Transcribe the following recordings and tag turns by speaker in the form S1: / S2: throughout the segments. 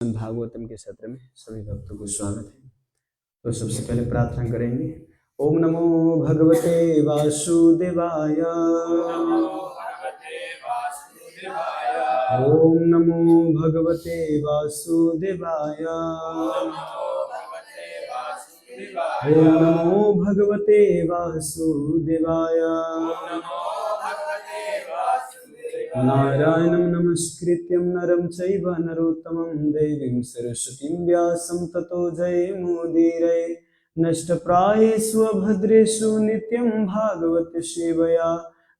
S1: श्रीमद् भागवतम के सत्र में सभी भक्तों को स्वागत है। तो सबसे पहले प्रार्थना करेंगे। ओम नमो भगवते वासुदेवाय। ओम नमो भगवते वासुदेवाय। ओम नमो भगवते वासुदेवाय। नारायणं नमस्कृत्यं नरं चैव नरोत्तमं देवीं सरस्वतीं व्यासं ततो जयमुदीरये। नष्टप्रायेषु भद्रेषु नित्यं भागवत सेवया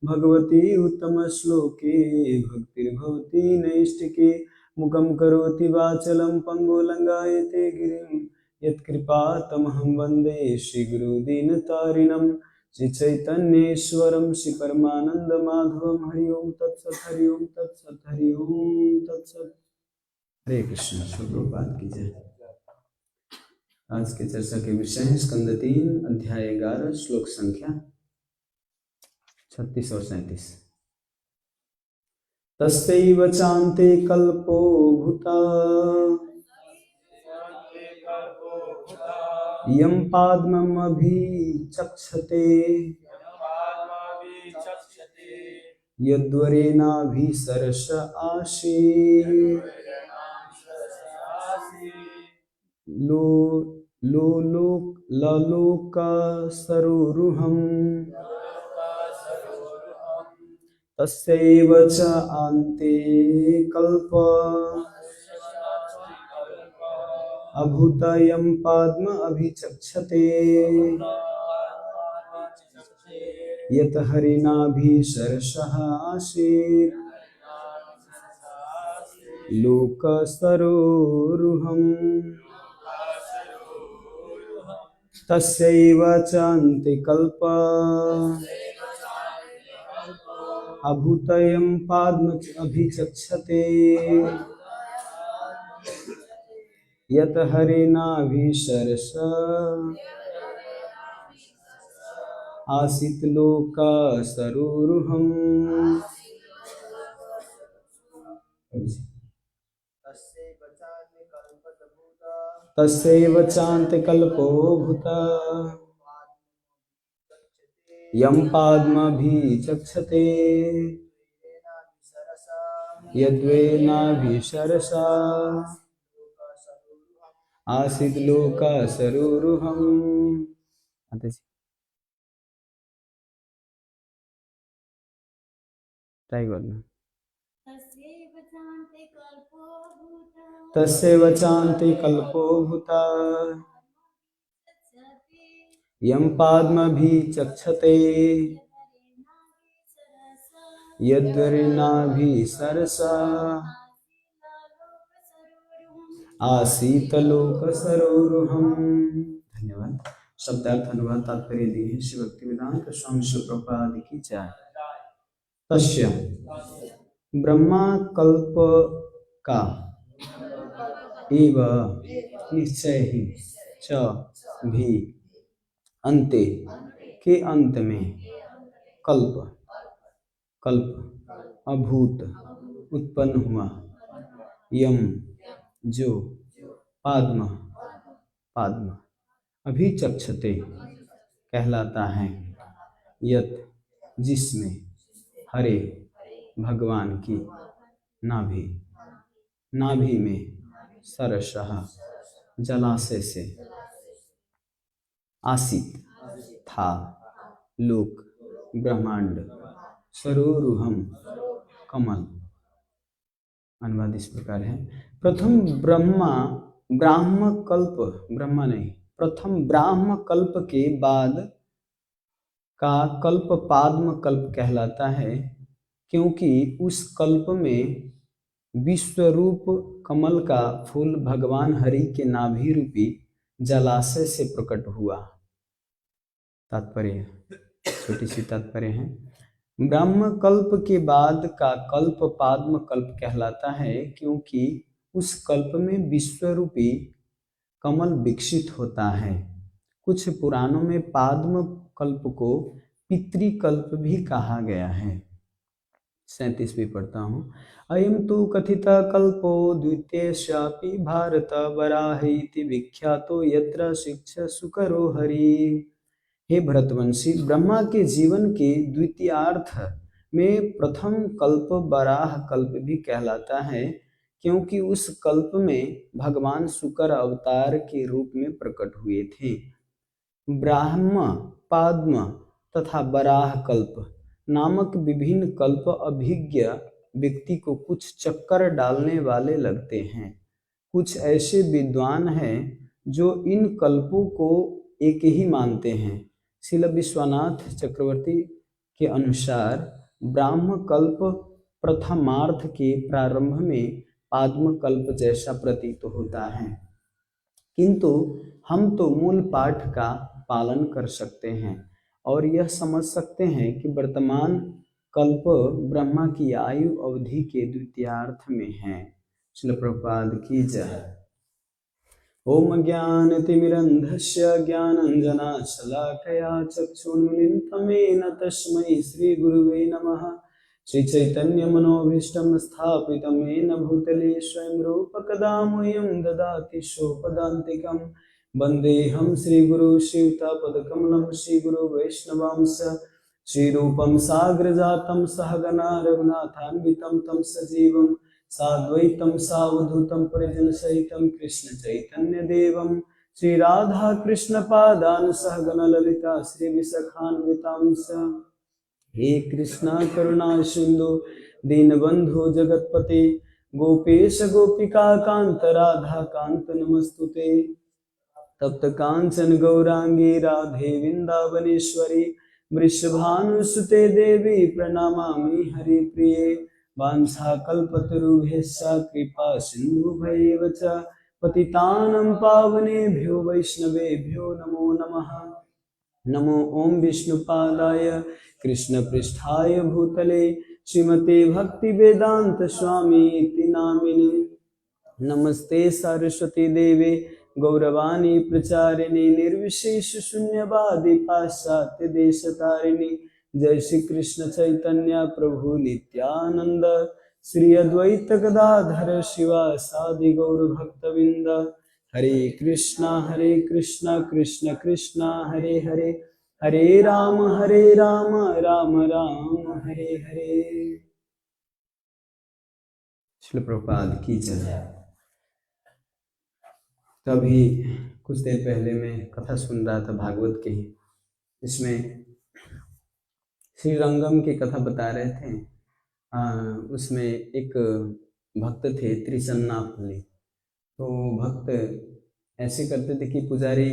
S1: भगवती उत्तमश्लोके भक्तिर्भवति नैष्टिके। मुखं करोति वाचलं पङ्गुलङ्गायते गिरिं यत्कृपातमहं वन्दे श्रीगुरुदीनतारिणं श्री चैतन्येश्वरं श्री परमानंद माधवम। हरि ओम तत्सत। हरि ओम तत्सत। हरि ओम तत्सत। हरे कृष्ण। प्रभुपाद की जय। आज की चर्चा के विषय है स्कंद 3 अध्याय 11 श्लोक संख्या 36 और 37। तस्यैव चान्ते कल्पो भूता यं पाद्मम् अभिचक्षते यद्वरेणाभिसरस आसीत् ललोकसरोरुहम् तस्यैव च अन्ते कल्प अभूतयं पाद्म अभिचक्षते यत हरिणाभिसरसः आसीत् लोकसरोरुहम् तस्यैव चान्ते कल्प अभूतयं पाद्म अभिचक्षते यत हरिणाभिसरसः आसीत् लोकसरोरुहम्। तस्यैव चान्ते कल्पो भूता यं पाद्मभिचक्षते यद्वेनाभिसरसा आसीत् लोकसरोरुहम्। ट्राई करना। तस्यैव चान्ते कल्पो भूता यं पाद्मभिचक्षते यद्वरेणाभिसरसा आसीत् लोकसरोरुहम्। धन्यवाद। शब्दार्थ अनुवाद तात्पर्य दिए हैं श्री भक्तिवेदांत स्वामी श्री प्रभुपाद की जय। तस्य ब्रह्मा कल्प का एव निश्चय ही च भी अंते के अंत में कल्प अभूत उत्पन्न हुआ यम जो पाद्म अभिचक्षते कहलाता है यत जिसमें हरे भगवान की नाभि में सरसः जलाशय से आसित था लोक ब्रह्मांड सरोरुहम कमल। अनुवाद इस प्रकार है। प्रथम ब्राह्म कल्प के बाद का कल्प पाद्म कल्प कहलाता है क्योंकि उस कल्प में विश्वरूप कमल का फूल भगवान हरि के नाभि रूपी जलाशय से प्रकट हुआ। तात्पर्य, छोटी सी तात्पर्य है। ब्रह्म कल्प के बाद का कल्प पाद्म कल्प कहलाता है क्योंकि उस कल्प में विश्वरूपी कमल विकसित होता है। कुछ पुराणों में पाद्म कल्प को पितृकल्प भी कहा गया है। 37 भी पढ़ता हूँ। अयं तु कथिता कल्पो द्वितीयस्यापि भारत वराहीति विख्यातो यत्र शिक्षा सुकरो हरि। हे भरतवंशी, ब्रह्मा के जीवन के द्वितीयार्थ में प्रथम कल्प बराह कल्प भी कहलाता है, क्योंकि उस कल्प में भगवान शुकर अवतार के रूप में प्रकट हुए थे। ब्राह्म, पाद्म तथा बराह कल्प नामक विभिन्न कल्प अभिज्ञ व्यक्ति को कुछ चक्कर डालने वाले लगते हैं। कुछ ऐसे विद्वान हैं जो इन कल्पों को एक ही मानते हैं। श्रील विश्वनाथ चक्रवर्ती के अनुसार ब्राह्म कल्प प्रथमार्थ के प्रारंभ में पाद्म कल्प जैसा प्रतीत होता है, किंतु हम तो मूल पाठ का पालन कर सकते हैं और यह समझ सकते हैं कि वर्तमान कल्प ब्रह्मा की आयु अवधि के द्वितीयार्थ में है। श्रील प्रभुपाद की जय। ओम ज्ञानतिमिरन्धस्य ज्ञानञ्जनशलाकया चक्षुन्मीलितं येन तस्मै श्रीगुरुवे नमः। श्रीचैतन्यमनोभीष्टं स्थापितं येन भूतले स्वयं रूपकदा मह्यं ददाति स्वपदान्तिकं। वन्देऽहं श्रीगुरु शिवतापदकमलं श्रीगुरु वैष्णवांश। श्रीरूपं साग्रजातं सहगना रघुनाथान्वितं तं सजीवं साद्वैतं सावधूतं परिजनसहितं कृष्ण चैतन्य देवं श्री राधा कृष्ण पादान सहगण ललिता श्री विशाखान्वितांश। हे कृष्णा करुणा सिंधु दीनबंधु जगतपते गोपेश गोपिका कांत राधा कांत नमस्तुते। तप्त कांचन गौरांगी राधे वृंदावनेश्वरी वृषभानुसुते देवी प्रणमामि हरिप्रिये। वाञ्छाकल्पतरुभ्यश्च कृपा सिन्धुभ्यैव च पतितानं पावनेभ्यो वैष्णवेभ्यो नमो नमः। नमो ओं विष्णुपादाय कृष्णपृष्ठाय भूतले श्रीमते भक्तिवेदांत स्वामी इति नामिने। नमस्ते सरस्वती देवे गौरवाणी प्रचारिणी निर्विशेष शून्यवादी पाश्चात्य देशतारिणी। जय श्री कृष्ण चैतन्य प्रभु नित्यानंद श्री अद्वैत गदाधर शिवासादि गौर भक्तविंद। हरे कृष्णा कृष्ण कृष्णा हरे हरे, हरे राम राम राम हरे हरे। श्रील प्रभुपाद की जय। तो अभी कुछ देर पहले मैं कथा सुन रहा था भागवत की, इसमें श्री रंगम की कथा बता रहे थे। उसमें एक भक्त थे त्रिसन्नापल्ली। तो भक्त ऐसे करते थे कि पुजारी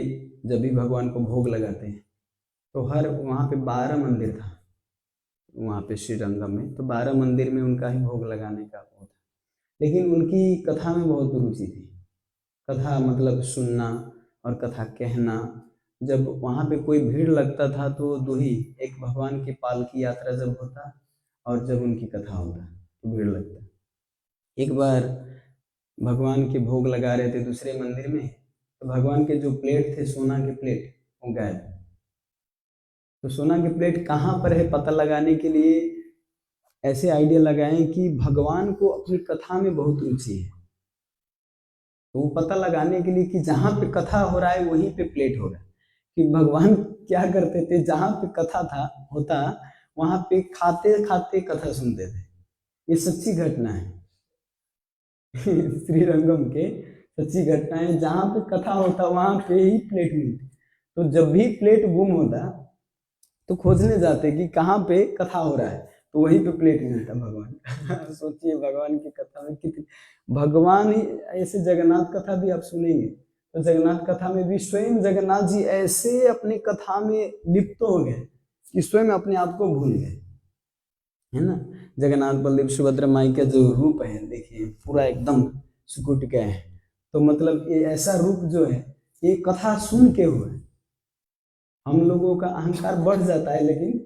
S1: जब भी भगवान को भोग लगाते हैं तो हर वहाँ पे 12 मंदिर था, वहाँ पे श्री रंगम में, तो 12 मंदिर में उनका ही भोग लगाने का वो था। लेकिन उनकी कथा में बहुत रुचि थी। कथा मतलब सुनना और कथा कहना। जब वहाँ पे कोई भीड़ लगता था तो दो ही, एक भगवान की पालकी यात्रा जब होता और जब उनकी कथा होता तो भीड़ लगता। एक बार भगवान के भोग लगा रहे थे दूसरे मंदिर में, तो भगवान के जो प्लेट थे सोना के प्लेट वो गायब। तो सोना के प्लेट कहाँ पर है पता लगाने के लिए ऐसे आइडिया लगाएं कि भगवान को अपनी कथा में बहुत रुचि है। तो वो पता लगाने के लिए कि जहाँ पे कथा हो रहा है वहीं पे प्लेट हो रहा है। कि भगवान क्या करते थे, जहाँ पे कथा था होता वहाँ पे खाते खाते कथा सुनते थे। ये सच्ची घटना है श्री रंगम के सच्ची घटना है। जहाँ पे कथा होता वहाँ पे ही प्लेट मिलती। तो जब भी प्लेट गुम होता तो खोजने जाते कि कहाँ पे कथा हो रहा है, तो वहीं पे प्लेट मिलता भगवान। सोचिए भगवान की कथा में कितनी भगवान ही ऐसे। जगन्नाथ कथा भी आप सुनेंगे तो जगन्नाथ कथा में भी स्वयं जगन्नाथ जी ऐसे अपनी कथा में लिप्त हो गए कि स्वयं अपने आप को भूल गए, है ना। जगन्नाथ बलदेव सुभद्रा माई का जो रूप है देखिए पूरा एकदम सुकुट गए है। तो मतलब ये ऐसा रूप जो है ये कथा सुन के हुआ है। हम लोगों का अहंकार बढ़ जाता है, लेकिन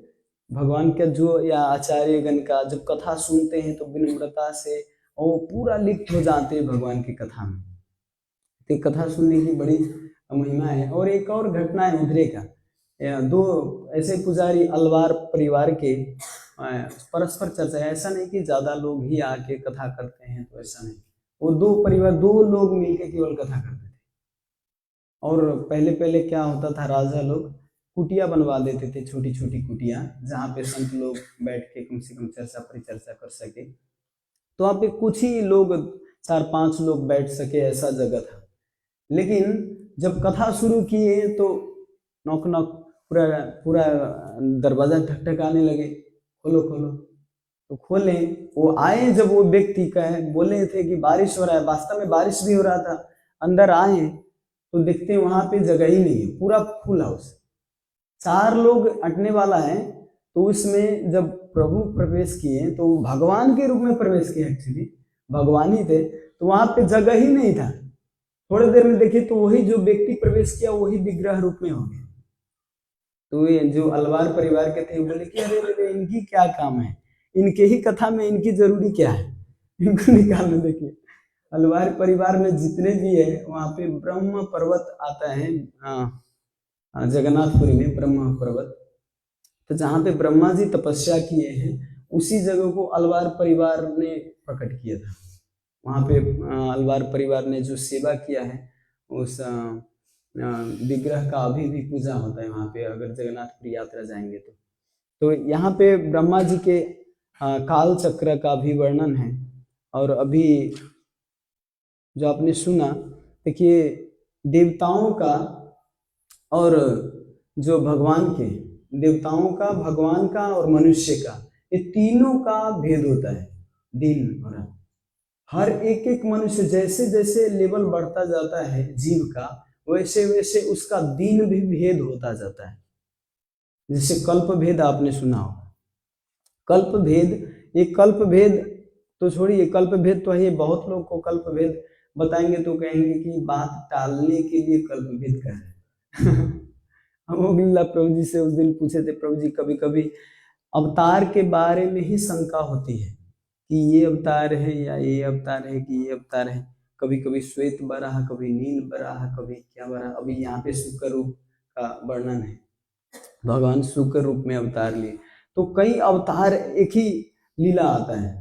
S1: भगवान का जो या आचार्यगण का जब कथा सुनते हैं तो विनम्रता से वो पूरा लिप्त हो जाते हैं भगवान की कथा में। तो कथा सुनने की बड़ी महिमा है। और एक और घटना है उधरे का, दो ऐसे पुजारी अलवार परिवार के परस्पर चर्चा है, ऐसा नहीं कि ज्यादा लोग ही आके कथा करते हैं, तो ऐसा नहीं। वो दो लोग मिलके केवल कथा करते थे। और पहले पहले क्या होता था, राजा लोग कुटिया बनवा देते थे, छोटी छोटी कुटिया, जहाँ पे संत लोग बैठ के कम से कम चर्चा परिचर्चा कर सके। तो वहाँ पे कुछ ही लोग, 4-5 लोग बैठ सके, ऐसा जगह था। लेकिन जब कथा शुरू किए तो नॉक नॉक पूरा पूरा दरवाजा ठकठकाने लगे, खोलो खोलो। तो खोले, वो आए, जब वो व्यक्ति कहे बोले थे कि बारिश हो रहा है, वास्तव में बारिश भी हो रहा था। अंदर आए तो देखते हैं वहां पे जगह ही नहीं है, पूरा फुल हाउस, 4 लोग अटने वाला है। तो उसमें जब प्रभु प्रवेश किए तो भगवान के रूप में प्रवेश किए, एक्चुअली भगवान ही थे, तो वहां पे जगह ही नहीं था। थोड़ी देर में देखे तो वही जो व्यक्ति प्रवेश किया वही विग्रह रूप में हो गया। तो ये जो अलवार परिवार के थे बोले कि अरे अरे इनकी क्या काम है, इनके ही कथा में इनकी जरूरी क्या है, इनको निकाल लो। देखिए अलवार परिवार में जितने भी है, वहां पे ब्रह्म पर्वत आता है, जगन्नाथपुरी में ब्रह्म पर्वत। तो जहाँ पे ब्रह्मा जी तपस्या किए हैं, उसी जगह को अलवार परिवार ने प्रकट किया था। वहाँ पे अलवार परिवार ने जो सेवा किया है, उस विग्रह का अभी भी पूजा होता है वहाँ पे, अगर जगन्नाथपुरी यात्रा जाएंगे तो यहाँ पे ब्रह्मा जी के काल चक्र का भी वर्णन है। और अभी जो आपने सुना, देखिए देवताओं का और जो भगवान के, देवताओं का, भगवान का और मनुष्य का, ये तीनों का भेद होता है दिन और रात। हर एक एक मनुष्य जैसे जैसे लेवल बढ़ता जाता है जीव का, वैसे वैसे उसका दिन भी भेद होता जाता है। जैसे कल्प भेद आपने सुना हो, कल्प भेद, ये कल्प भेद तो छोड़िए, कल्प भेद तो है, बहुत लोग को कल्प भेद बताएंगे तो कहेंगे कि बात टालने के लिए कल्प भेद कह रहे हैं। हम अब्दुल्ला प्रभु जी से उस दिन पूछे थे, प्रभु जी कभी कभी अवतार के बारे में ही शंका होती है कि ये अवतार है या ये अवतार है कि ये अवतार है। कभी कभी श्वेत बराह, कभी नील बराह, कभी क्या बराह। अभी यहाँ पे शुक्र रूप का वर्णन है, भगवान शुक्र रूप में अवतार लिए। तो कई अवतार, एक ही लीला आता है,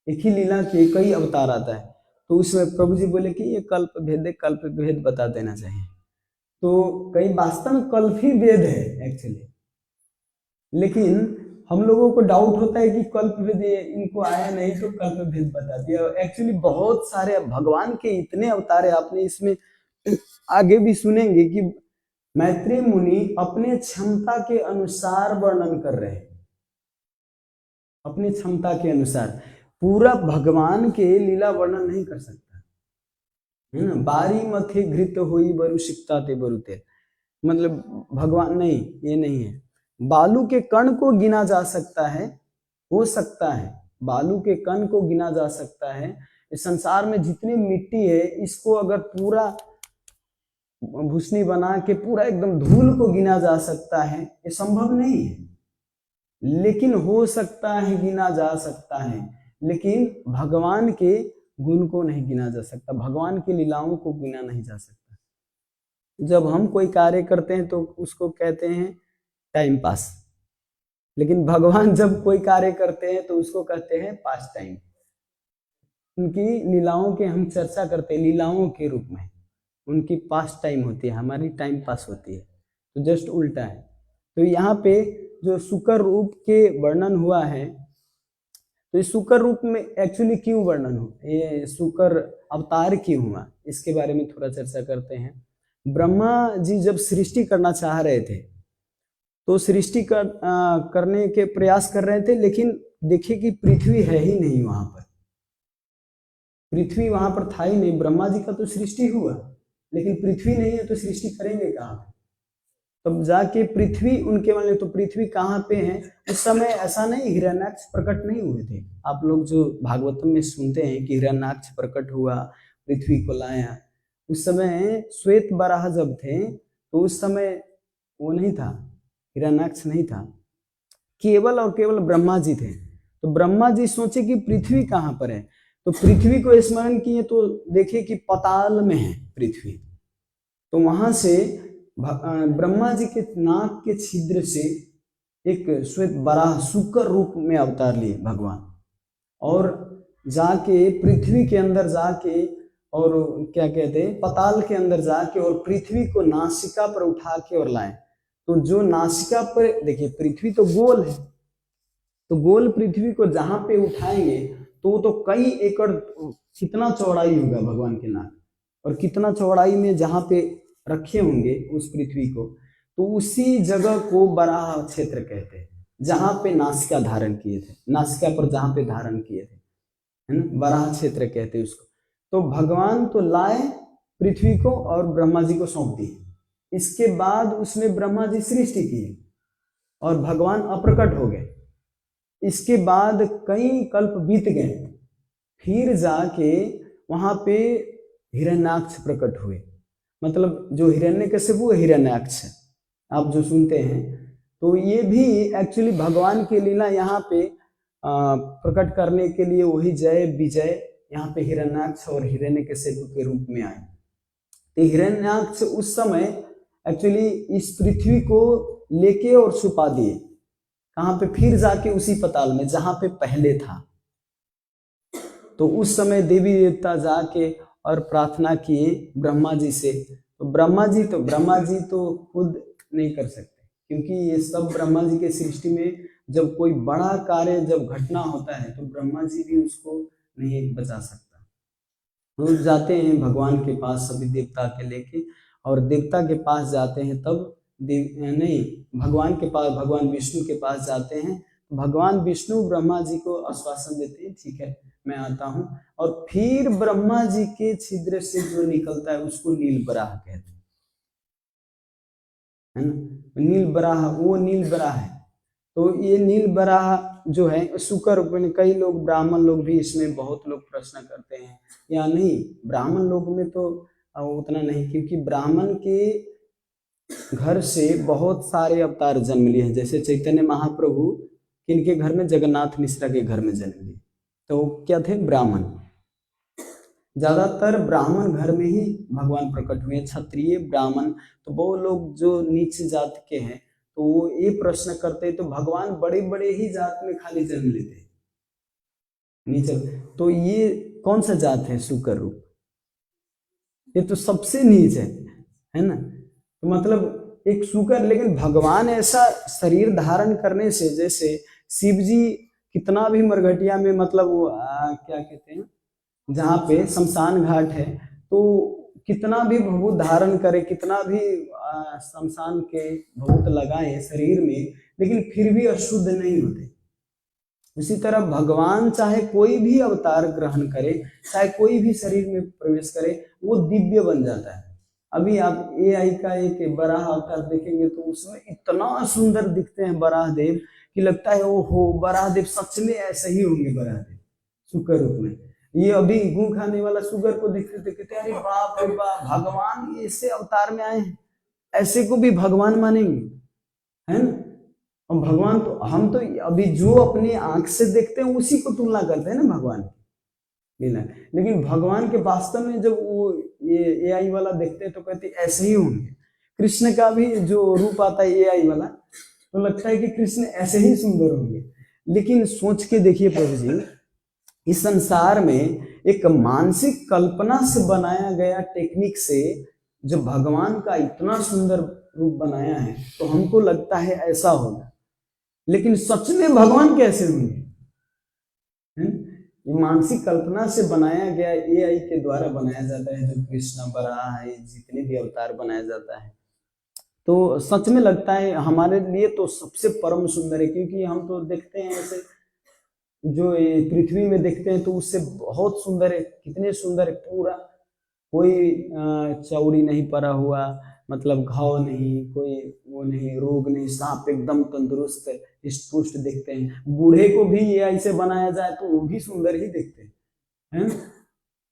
S1: एक ही लीला के कई अवतार आता है। तो उसमें प्रभु जी बोले कि ये कल्प भेद है, कल्प भेद बता देना चाहिए। तो कई वास्तव में कल्प ही भेद है एक्चुअली, लेकिन हम लोगों को डाउट होता है कि कल्प भेद इनको आया नहीं तो कल्प भेद बता दिया। एक्चुअली बहुत सारे भगवान के इतने अवतार है, आपने इसमें आगे भी सुनेंगे कि मैत्रेय मुनि अपने क्षमता के अनुसार वर्णन कर रहे हैं, अपनी क्षमता के अनुसार। पूरा भगवान के लीला वर्णन नहीं कर सकता है ना। बारी मथे घृत होई बरु सिकता ते बरुते, मतलब भगवान नहीं, ये नहीं है। बालू के कण को गिना जा सकता है, हो सकता है बालू के कण को गिना जा सकता है। इस संसार में जितनी मिट्टी है, इसको अगर पूरा भूसनी बना के पूरा एकदम धूल को गिना जा सकता है, ये संभव नहीं है, लेकिन हो सकता है, गिना जा सकता है। लेकिन भगवान के गुण को नहीं गिना जा सकता, भगवान की लीलाओं को गिना नहीं जा सकता। जब हम कोई कार्य करते हैं तो उसको कहते हैं टाइम पास, लेकिन भगवान जब कोई कार्य करते हैं तो उसको कहते हैं पास टाइम। उनकी लीलाओं के हम चर्चा करते हैं लीलाओं के रूप में, उनकी पास टाइम होती है, हमारी टाइम पास होती है। तो जस्ट उल्टा है। तो यहाँ पे जो शुक्र रूप के वर्णन हुआ है, तो इस शुक्र रूप में एक्चुअली क्यों वर्णन हो, ये शुक्र अवतार क्यों हुआ, इसके बारे में थोड़ा चर्चा करते हैं। ब्रह्मा जी जब सृष्टि करना चाह रहे थे, तो सृष्टि करने के प्रयास कर रहे थे, लेकिन देखिए कि पृथ्वी है ही नहीं वहां पर, पृथ्वी वहां पर था ही नहीं। ब्रह्मा जी का तो सृष्टि हुआ, लेकिन पृथ्वी नहीं है, तो सृष्टि करेंगे कहाँ पे। तब जाके पृथ्वी उनके वाले, तो पृथ्वी कहाँ पे है उस समय, ऐसा नहीं हिरण्याक्ष प्रकट नहीं हुए थे। आप लोग जो भागवतम में सुनते हैं कि हिरण्याक्ष प्रकट हुआ, पृथ्वी को लाया, उस समय श्वेत बराह जब थे, तो उस समय वो नहीं था, हिरण्याक्ष नहीं था, केवल और केवल ब्रह्मा जी थे। तो ब्रह्मा जी सोचे कि पृथ्वी कहाँ पर है, तो पृथ्वी को स्मरण किए तो देखे कि पताल में है पृथ्वी। तो वहां से ब्रह्मा जी के नाक के छिद्र से एक श्वेत वराह शुक्र रूप में अवतार लिए भगवान, और जाके पृथ्वी के अंदर जाके, और क्या कहते हैं, पताल के अंदर जाके और पृथ्वी को नासिका पर उठा के और लाए। तो जो नासिका पर, देखिए पृथ्वी तो गोल है, तो गोल पृथ्वी को जहां पे उठाएंगे तो कई एकड़, कितना चौड़ाई होगा भगवान के नाक, और कितना चौड़ाई में जहां पे रखे होंगे उस पृथ्वी को, तो उसी जगह को बराह क्षेत्र कहते हैं, जहां पे नासिका धारण किए थे, नासिका पर जहां पे धारण किए थे, है ना, बराह क्षेत्र कहते हैं उसको। तो भगवान तो लाए पृथ्वी को और ब्रह्मा जी को सौंप दिए। इसके बाद उसमें ब्रह्मा जी सृष्टि की और भगवान अप्रकट हो गए। इसके बाद कई कल्प बीत गए, फिर जाके वहां पे हिरण्याक्ष प्रकट हुए। मतलब जो हिरण्यकशिपु हिरण्याक्ष आप जो सुनते हैं, तो ये भी एक्चुअली भगवान की लीला यहाँ पे प्रकट करने के लिए वही जय विजय यहाँ पे हिरण्याक्ष और हिरण्यकशिपु के रूप में आए। तो हिरण्याक्ष उस समय एक्चुअली इस पृथ्वी को लेके और छुपा दिए, कहाँ पे, फिर जाके उसी पताल में जहां पे पहले था। तो उस समय देवी देवता जाके और प्रार्थना किए ब्रह्मा जी से। तो ब्रह्मा जी तो खुद नहीं कर सकते, क्योंकि ये सब ब्रह्मा जी के सृष्टि में जब कोई बड़ा कार्य जब घटना होता है तो ब्रह्मा जी भी उसको नहीं बचा सकता। तो जाते हैं भगवान के पास सभी देवता के लेके, और देवता के पास जाते हैं तब नहीं, भगवान के पास, भगवान विष्णु के पास जाते हैं। भगवान विष्णु ब्रह्मा जी को आश्वासन देते हैं, ठीक है मैं आता हूँ, और फिर ब्रह्मा जी के छिद्र से जो निकलता है उसको नील बराह कहते हैं, है ना, नील बराह, वो नील बराह है। तो ये नील बराह जो है शुक्र रूप में, कई लोग ब्राह्मण लोग भी इसमें बहुत लोग प्रश्न करते हैं या नहीं, ब्राह्मण लोग में तो उतना नहीं, क्योंकि ब्राह्मण के घर से बहुत सारे अवतार जन्म लिए हैं। जैसे चैतन्य महाप्रभु किनके घर में, जगन्नाथ मिश्रा के घर में जन्म लिए, तो क्या थे, ब्राह्मण। ज्यादातर ब्राह्मण घर में ही भगवान प्रकट हुए। क्षत्रिय ब्राह्मण तो वो लोग जो नीच जात के हैं, तो वो ये प्रश्न करते हैं, तो भगवान बड़े बड़े ही जात में खाली जन्म लेते हैं, नीचे। तो ये कौन सा जात है, शुक्र रूप, ये तो सबसे नीच है ना। तो मतलब एक शुक्र, लेकिन भगवान ऐसा शरीर धारण करने से, जैसे शिव जी कितना भी मरघटिया में, मतलब वो क्या कहते हैं, जहाँ पे शमशान घाट है, तो कितना भी भभूत धारण करे, कितना भी शमशान के भभूत लगाए शरीर में, लेकिन फिर भी अशुद्ध नहीं होते। उसी तरह भगवान चाहे कोई भी अवतार ग्रहण करे, चाहे कोई भी शरीर में प्रवेश करे, वो दिव्य बन जाता है। अभी आप AI का एक बराह अवतार देखेंगे तो उसमें इतना सुंदर दिखते हैं बराह देव कि लगता है ओहो, बराह देव सच में ऐसे ही होंगे, बराह देव शुक्र रूप में। ये अभी गू खाने वाला शुगर को देखते थे, कहते अरे बाप रे बाप, भगवान ऐसे अवतार में आए हैं, ऐसे को भी भगवान मानेंगे, है ना। और भगवान तो, हम तो अभी जो अपनी आंख से देखते हैं उसी को तुलना करते हैं ना भगवान की लीला, लेकिन भगवान के वास्तव में जब वो ये AI वाला देखते हैं तो कहते ऐसे ही होंगे। कृष्ण का भी जो रूप आता है AI वाला, तो लगता है कि कृष्ण ऐसे ही सुंदर होंगे। लेकिन सोच के देखिए प्रभु जी, इस संसार में एक मानसिक कल्पना से बनाया गया टेक्निक से जब भगवान का इतना सुंदर रूप बनाया है, तो हमको लगता है ऐसा होगा, लेकिन सच में भगवान कैसे होंगे? ये मानसिक कल्पना से बनाया गया, AI के द्वारा बनाया जाता है, जो कृष्ण बराह है, जितने भी अवतार बनाया जाता है, तो सच में लगता है हमारे लिए तो सबसे परम सुंदर है। क्योंकि हम तो देखते हैं ऐसे, जो ये पृथ्वी में देखते हैं तो उससे बहुत सुंदर है, कितने सुंदर है, पूरा कोई चौड़ी नहीं पड़ा हुआ, मतलब घाव नहीं, कोई वो नहीं, रोग नहीं, सांप एकदम तंदुरुस्त पुष्ट दिखते हैं। बूढ़े को भी ये ऐसे बनाया जाए तो वो भी सुंदर ही दिखते हैं।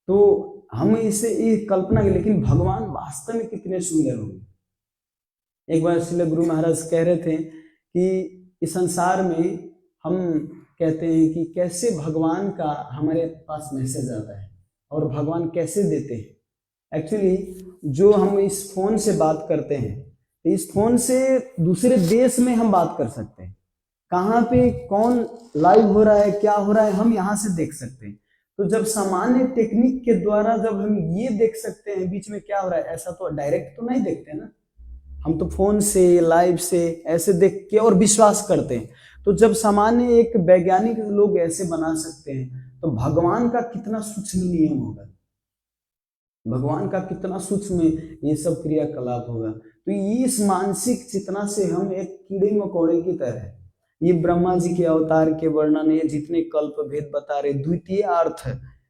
S1: तो हम इसे ये कल्पना की, लेकिन भगवान वास्तव में कितने सुंदर होंगे। एक बार श्रील गुरु महाराज कह रहे थे कि इस संसार में हम कहते हैं कि कैसे भगवान का हमारे पास मैसेज आता है और भगवान कैसे देते हैं। एक्चुअली जो हम इस फोन से बात करते हैं, इस फोन से दूसरे देश में हम बात कर सकते हैं, कहाँ पे कौन लाइव हो रहा है, क्या हो रहा है, हम यहाँ से देख सकते हैं। तो जब सामान्य टेक्निक के द्वारा जब हम ये देख सकते हैं बीच में क्या हो रहा है, ऐसा तो डायरेक्ट तो नहीं देखते ना, हम तो फोन से लाइव से ऐसे देख के और विश्वास करते हैं। तो जब सामान्य एक वैज्ञानिक लोग ऐसे बना सकते हैं तो भगवान का कितना सूक्ष्म नियम होगा, भगवान का कितना सूक्ष्म ये सब क्रियाकलाप होगा। तो ये इस मानसिक चेतना से हम एक कीड़े मकोड़े की तरह, ये ब्रह्मा जी के अवतार के वर्णन, ये जितने कल्प भेद बता रहे, द्वितीय अर्थ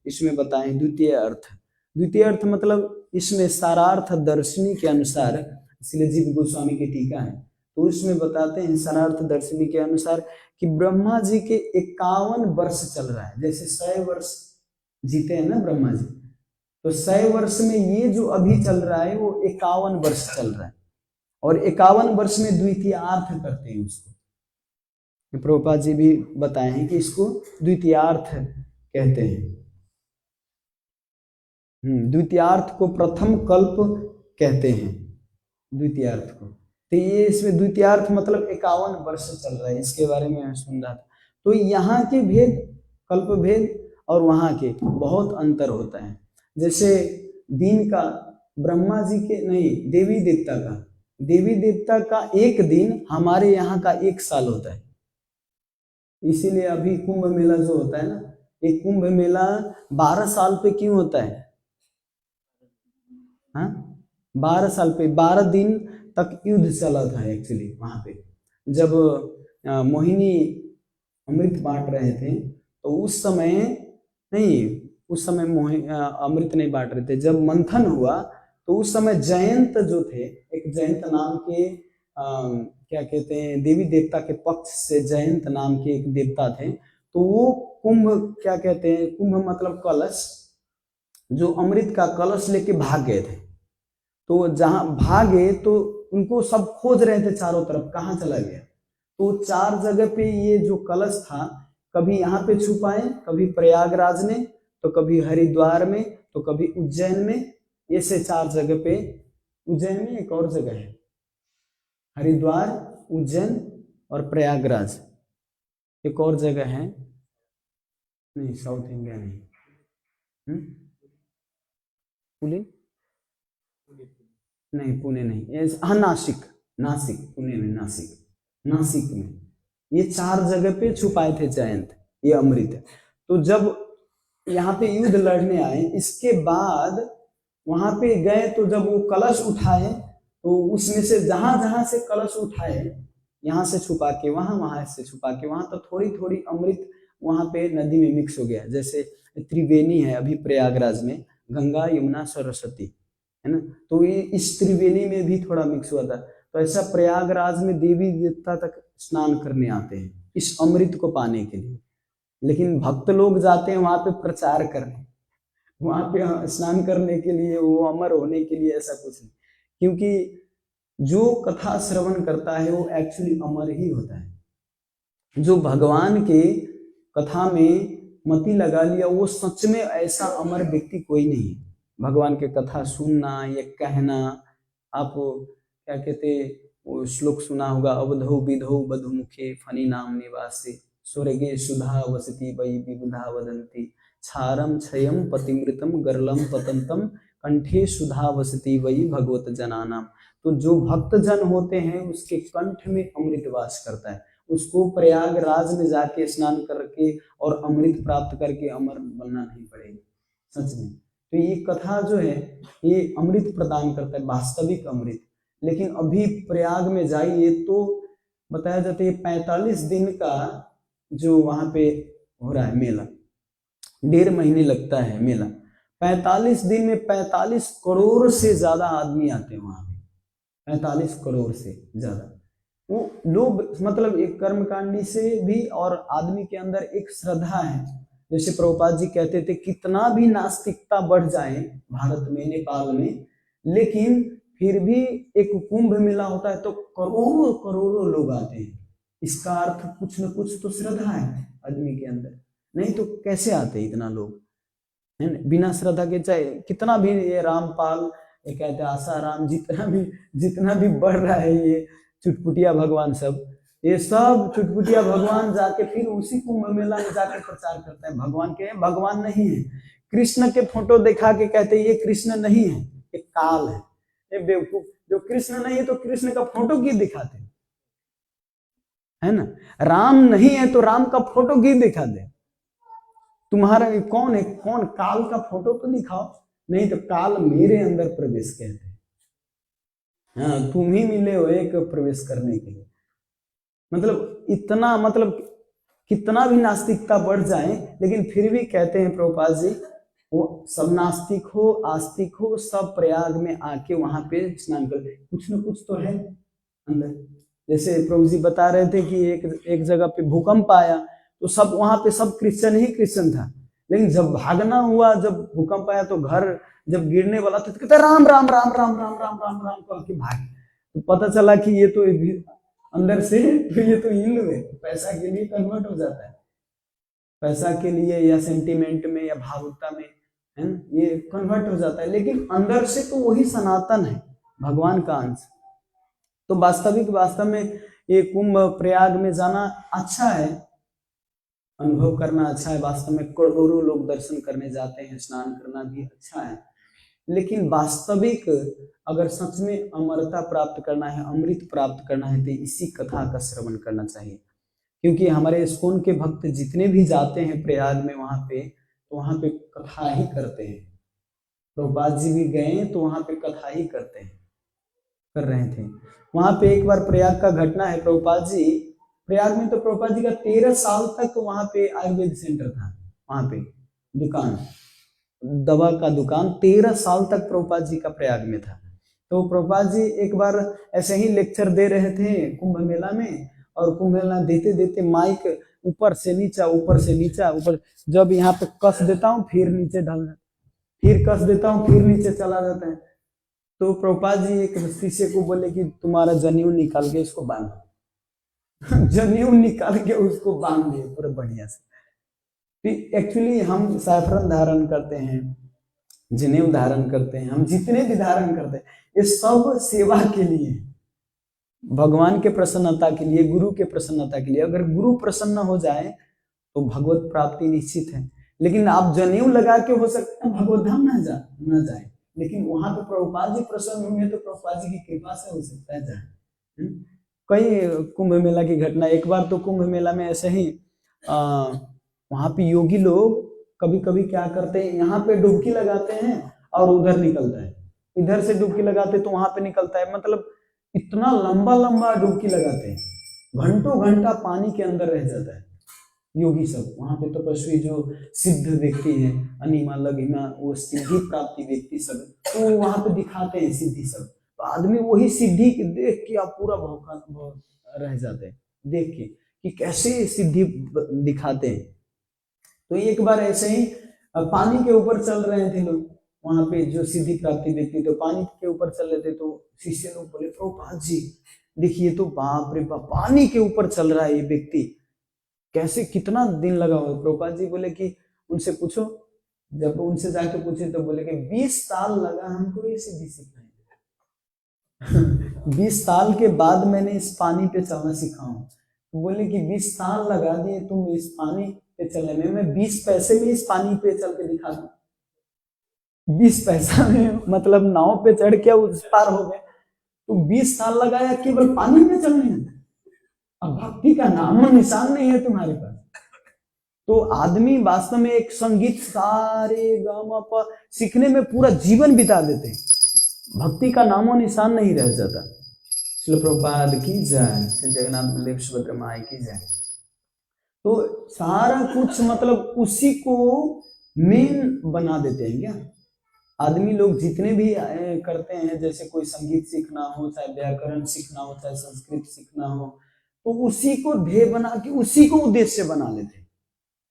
S1: इसमें बताएं। द्वितीय अर्थ मतलब इसमें सारार्थ दर्शनी के अनुसार, इसलिए जीव गोस्वामी की टीका है, तो इसमें बताते हैं सारार्थ दर्शनी के अनुसार कि ब्रह्मा जी के 51 वर्ष चल रहा है। जैसे 100 वर्ष जीते हैं ना ब्रह्मा जी, तो 100 वर्ष में ये जो अभी चल रहा है वो 51 वर्ष चल रहा है, और 51 वर्ष में द्वितीयार्थ करते हैं उसको। प्रभुपाद जी भी बताए हैं कि इसको द्वितीयार्थ कहते हैं। द्वितीयार्थ को प्रथम कल्प कहते हैं, द्वितीयार्थ को। तो ये इसमें द्वितीयार्थ मतलब 51 वर्ष चल रहा है, इसके बारे में मैं सुन रहा था। तो यहाँ के भेद, कल्प भेद और वहाँ के बहुत अंतर होता है। जैसे दिन का ब्रह्मा जी के नहीं, देवी देवता का एक दिन हमारे यहाँ का 1 साल होता है। इसीलिए अभी कुंभ मेला जो होता है ना, एक कुंभ मेला 12 साल पे क्यों होता है? हाँ, 12 साल पे 12 दिन तक युद्ध चला था एक्चुअली वहां पे। जब मोहिनी अमृत बांट रहे थे तो उस समय अमृत नहीं बांट रहे थे। जब मंथन हुआ तो उस समय जयंत जो थे, एक जयंत नाम के क्या कहते हैं, देवी देवता के पक्ष से जयंत नाम के एक देवता थे, तो वो कुंभ क्या कहते हैं, कुंभ मतलब कलश, जो अमृत का कलश लेके भाग गए थे। तो जहां भागे तो उनको सब खोज रहे थे चारों तरफ, कहाँ चला गया। तो 4 जगह पे ये जो कलश था, कभी यहाँ पे छुपाए, कभी प्रयागराज में, तो कभी हरिद्वार में, तो कभी उज्जैन में। ऐसे 4 जगह पे, उज्जैन में एक और जगह है, हरिद्वार, उज्जैन और प्रयागराज, एक और जगह है, नहीं साउथ इंडिया नहीं, पुणे नहीं, पुणे नहीं, हाँ नासिक, पुणे में नासिक में ये 4 जगह पे छुपाए थे जयंत ये अमृत। तो जब यहाँ पे युद्ध लड़ने आए, इसके बाद वहां पे गए, तो जब वो कलश उठाए तो उसमें से जहां से कलश उठाए, यहाँ से छुपा के वहां से छुपा के वहां, तो थोड़ी थोड़ी अमृत वहां पे नदी में मिक्स हो गया। जैसे त्रिवेणी है अभी प्रयागराज में, गंगा यमुना सरस्वती है ना, तो ये इस त्रिवेणी में भी थोड़ा मिक्स हुआ था। तो ऐसा प्रयागराज में देवी देवता तक स्नान करने आते हैं इस अमृत को पाने के लिए। लेकिन भक्त लोग जाते हैं वहां पे प्रचार करने, वहां पे स्नान करने के लिए, वो अमर होने के लिए, ऐसा कुछ नहीं। क्योंकि जो कथा श्रवण करता है वो एक्चुअली अमर ही होता है। जो भगवान के कथा में मति लगा लिया, वो सच में ऐसा अमर व्यक्ति कोई नहीं है। भगवान के कथा सुनना, ये कहना, आप क्या कहते, वो श्लोक सुना होगा, अवधौ विधौ बधुमुखे फनी नाम निवासी स्वर्गे सुधा वसति वै विबुधा वदंती क्षारम क्षयम पतिमृतम गरलम पतंतम कंठे सुधा वसति वै भगवत जनानाम। तो जो भक्त जन होते हैं उसके कंठ में अमृत वास करता है, उसको प्रयागराज में जाके स्नान करके और अमृत प्राप्त करके अमर बनना नहीं पड़ेगा सच में। तो ये कथा जो है ये अमृत प्रदान करता है, वास्तविक अमृत। लेकिन अभी प्रयाग में जाइए तो बताया जाता है 45 दिन का जो वहां पे हो रहा है मेला, 1.5 महीने लगता है मेला। 45 दिन में 45 करोड़ से ज्यादा आदमी आते हैं वहां पे, 45 करोड़ से ज्यादा। वो लोग मतलब एक कर्मकांडी से भी, और आदमी के अंदर एक श्रद्धा है। जैसे प्रभुपाद जी कहते थे, कितना भी नास्तिकता बढ़ जाए भारत में, नेपाल में, लेकिन फिर भी एक कुंभ मेला होता है तो करोड़ों करोड़ों लोग आते हैं। इसका अर्थ कुछ न कुछ तो श्रद्धा है आदमी के अंदर, नहीं तो कैसे आते इतना लोग, है ना? बिना श्रद्धा के चाहे कितना भी ये रामपाल, ये कहते आसाराम, जितना भी बढ़ रहा है ये चुटपुटिया भगवान सब, ये सब चुटपुटिया भगवान जाके फिर उसी कुंभ मेला में जाके प्रचार करते हैं भगवान के भगवान नहीं है। कृष्ण के फोटो दिखा के कहते ये कृष्ण नहीं है, ये काल है। ये बेवकूफ, जो कृष्ण नहीं है तो कृष्ण का फोटो क्यों दिखाते है ना। राम नहीं है तो राम का फोटो क्यों दिखा दे। तुम्हारा कौन है, कौन काल का फोटो तो दिखाओ, नहीं तो काल मेरे अंदर प्रवेश कहते हैं। हाँ, तुम ही मिले हो एक प्रवेश करने के लिए। मतलब इतना, मतलब कितना भी नास्तिकता बढ़ जाए लेकिन फिर भी कहते हैं प्रभुपाद जी, वो सब नास्तिक हो आस्तिक हो सब प्रयाग में आके वहां पे स्नान कर, कुछ न कुछ तो है अंदर। जैसे प्रभु जी बता रहे थे कि एक जगह पे भूकंप आया तो सब वहां पे सब क्रिश्चियन ही क्रिश्चियन था, लेकिन जब भागना हुआ, जब भूकंप आया तो घर जब गिरने वाला था तो कहते राम राम राम राम राम राम राम राम कह के भागे। तो पता चला कि ये तो अंदर से तो ये तो हिंदू है, पैसा के लिए कन्वर्ट हो जाता है, पैसा के लिए या सेंटिमेंट में या भावुकता में है ना, ये कन्वर्ट हो जाता है, लेकिन अंदर से तो वही सनातन है, भगवान का अंश। तो वास्तव में ये कुंभ प्रयाग में जाना अच्छा है, अनुभव करना अच्छा है। वास्तव में करोड़ों लोग दर्शन करने जाते हैं, स्नान करना भी अच्छा है, लेकिन वास्तविक अगर सच में अमरता प्राप्त करना है, अमृत प्राप्त करना है तो इसी कथा का श्रवण करना चाहिए। क्योंकि हमारे इस्कॉन के भक्त जितने भी जाते हैं प्रयाग में वहां पे, तो वहां पे कथा ही करते हैं। प्रभुपाद जी भी गए तो वहां पे कथा ही करते हैं, कर रहे थे। वहां पे एक बार प्रयाग का घटना है, प्रभुपाद जी प्रयाग में, तो प्रभुपाद जी का 13 साल तक वहां पे आयुर्वेद सेंटर था, वहां पे दुकान, दवा का दुकान 13 साल तक प्रभुपाद जी का प्रयाग में था। तो प्रभुपाद जी एक बार ऐसे ही लेक्चर दे रहे थे कुंभ मेला में, और कुंभ मेला देते देते माइक ऊपर से नीचा ऊपर से नीचा ऊपर, जब यहाँ पे कस देता हूँ फिर नीचे ढल जाता, फिर कस देता हूँ फिर नीचे चला जाता है। तो प्रभुपाद जी एक शिष्य को बोले कि तुम्हारा जनेऊ निकाल के इसको बांध जनेऊ निकाल के उसको बांध दिए पूरा बढ़िया से। एक्चुअली हम सैफरन धारण करते हैं, जनेऊ धारण करते हैं, हम जितने भी धारण करते हैं ये सब सेवा के लिए, भगवान के प्रसन्नता के लिए, गुरु के प्रसन्नता के लिए। अगर गुरु प्रसन्न हो जाए तो भगवत प्राप्ति निश्चित है। लेकिन आप जनेऊ लगा के हो सकते हैं भगवत धाम न जाए, लेकिन वहां पे प्रभुपाद जी प्रसन्न होंगे तो प्रभुपाद जी की कृपा से हो सकता है जाए। कई कुंभ मेला की घटना, एक बार तो कुंभ मेला में ऐसे ही वहां पे योगी लोग कभी कभी क्या करते हैं, यहाँ पे डुबकी लगाते हैं और उधर निकलता है, इधर से डुबकी लगाते तो वहां पे निकलता है, मतलब इतना लंबा लंबा डुबकी लगाते हैं, घंटों घंटा पानी के अंदर रह जाता है योगी सब। वहां पे तपस्वी जो सिद्ध व्यक्ति है, अनिमा लगिमा, वो सिद्धि प्राप्ति व्यक्ति सब, तो वहां पे दिखाते हैं सिद्धि सब। तो आदमी वही सिद्धि के देख के आप पूरा भौंका रह जाते हैं देख के कि कैसे सिद्धि दिखाते हैं। तो एक बार ऐसे ही पानी के ऊपर चल रहे थे लोग, वहां पे जो सिद्धि प्राप्ति व्यक्ति तो पानी के ऊपर चल रहे थे, तो शिष्य लोग बोले प्रभुपाद जी देखिए तो बाप रे बाप पानी के ऊपर चल रहा है ये व्यक्ति, कैसे कितना दिन लगा हुआ। प्रभुपाद जी बोले कि उनसे पूछो, जब उनसे जाके पूछे तो बोले कि 20 साल लगा हमको ये सिद्धि सीखने 20 साल के बाद मैंने इस पानी पे चलना सीखा हूँ। तो बोले कि 20 साल लगा दिए तुम इस पानी पे चलने में, मैं 20 पैसे में इस पानी पे चल के दिखा दूं। 20 पैसा में मतलब नाव पे चढ़ के उस पार हो गए, तो 20 साल लगाया केवल पानी में चलने में, अब भक्ति का नाम निशान नहीं है तुम्हारे पास। तो आदमी वास्तव में एक संगीत सारे गामा पर सीखने में पूरा जीवन बिता देते हैं, भक्ति का नामो निशान नहीं रह जाता। श्रील प्रभुपाद की जय, श्री जगन्नाथ बल्लभ सुभद्रा माई की जय। तो सारा कुछ मतलब उसी को मेन बना देते हैं क्या आदमी लोग, जितने भी करते हैं, जैसे कोई संगीत सीखना हो, चाहे व्याकरण सीखना हो, चाहे संस्कृत सीखना हो, तो उसी को ध्येय बना के उसी को उद्देश्य बना लेते हैं।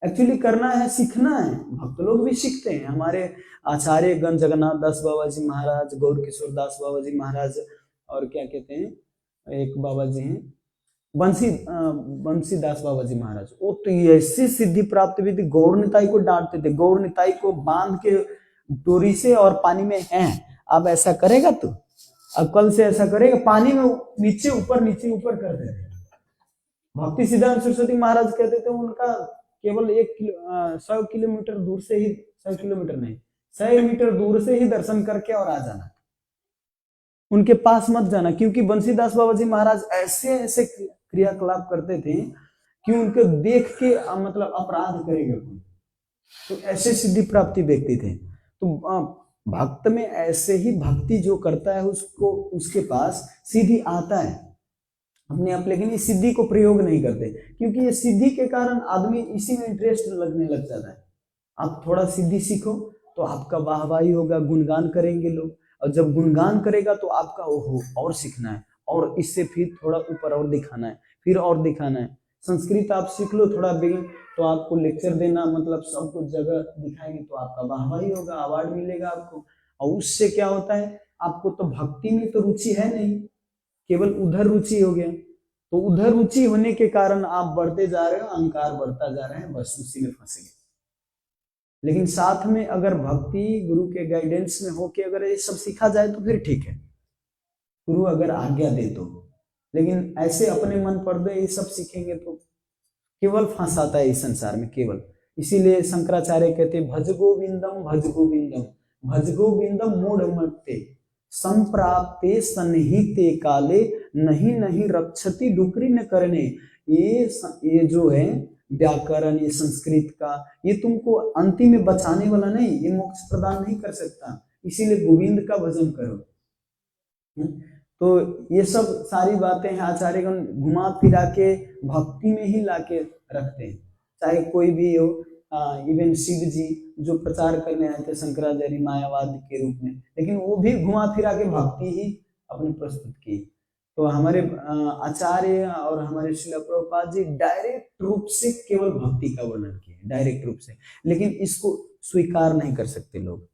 S1: एक्चुअली करना है, सीखना है, भक्त लोग भी सीखते हैं। हमारे आचार्य गण जगन्नाथ दास बाबा जी महाराज, गौर किशोर दास बाबा जी महाराज, और क्या कहते हैं एक बाबा जी हैं बंसी दास बाबा जी महाराज, वो तो ऐसी सिद्धि प्राप्त हुई थी, गौर निताई को डांटते थे, गौर निताई को बांध के डोरी से और पानी में है, अब ऐसा करेगा तू, अब कल से ऐसा करेगा, पानी में नीचे ऊपर करते थे। भक्ति सिद्धांत सरस्वती महाराज कहते थे उनका केवल 100 किलोमीटर दूर से ही, 100 किलोमीटर नहीं, 100 मीटर दूर से ही दर्शन करके और आ जाना, उनके पास मत जाना, क्योंकि बंसीदास बाबा जी महाराज ऐसे ऐसे क्रियाकलाप करते थे कि उनको देख के मतलब अपराध करेगा कोई, तो ऐसे सिद्धि प्राप्ति व्यक्ति थे। तो भक्त में ऐसे ही भक्ति जो करता है उसको, उसके पास सिद्धि आता है अपने आप, लेकिन इस सिद्धि को प्रयोग नहीं करते, क्योंकि ये सिद्धि के कारण आदमी इसी में इंटरेस्ट लगने लग जाता है। आप थोड़ा सिद्धि सीखो तो आपका वाहवाही होगा, गुणगान करेंगे लोग, और जब गुणगान करेगा तो आपका ओहो और सीखना है, और इससे फिर थोड़ा ऊपर और दिखाना है, फिर और दिखाना है। संस्कृत आप सीख लो थोड़ा बिगड़, तो आपको लेक्चर देना मतलब सब कुछ जगह दिखाएंगे तो आपका वाहवाही होगा, अवार्ड मिलेगा आपको। और उससे क्या होता है, आपको तो भक्ति में तो रुचि है नहीं, केवल उधर रुचि हो गया, तो उधर रुचि होने के कारण आप बढ़ते जा रहे हो, अहंकार बढ़ता जा रहे हैं, बस उसी में फंसे गए। लेकिन साथ में अगर भक्ति गुरु के गाइडेंस में हो के अगर ये सब सीखा जाए तो फिर ठीक है, गुरु अगर आज्ञा दे तो। लेकिन ऐसे अपने मन पर दे ये सब सीखेंगे तो केवल फंसाता है इस संसार में केवल। इसीलिए शंकराचार्य कहते भज गोविंदम भज गोविंदम भज गोविंदम मूढ़ मत्ते संप्राप्ते सन्निहिते काले नहीं नहीं रक्षति डुकरी न करने। ये जो है व्याकरण, ये संस्कृत का, ये तुमको अंतिम में बचाने वाला नहीं, ये मोक्ष प्रदान नहीं कर सकता, इसीलिए गोविंद का भजन करो। तो ये सब सारी बातें हैं आचार्यगण घुमा फिरा के भक्ति में ही लाके रखते हैं। चाहे कोई भी हो, इवन शिव जी जो प्रचार करने आए थे शंकराचार्य मायावाद के रूप में, लेकिन वो भी घुमा फिरा के भक्ति ही अपनी प्रस्तुत की। तो हमारे आचार्य और हमारे श्रील प्रभुपाद जी डायरेक्ट रूप से केवल भक्ति का वर्णन किए, डायरेक्ट रूप से, लेकिन इसको स्वीकार नहीं कर सकते लोग,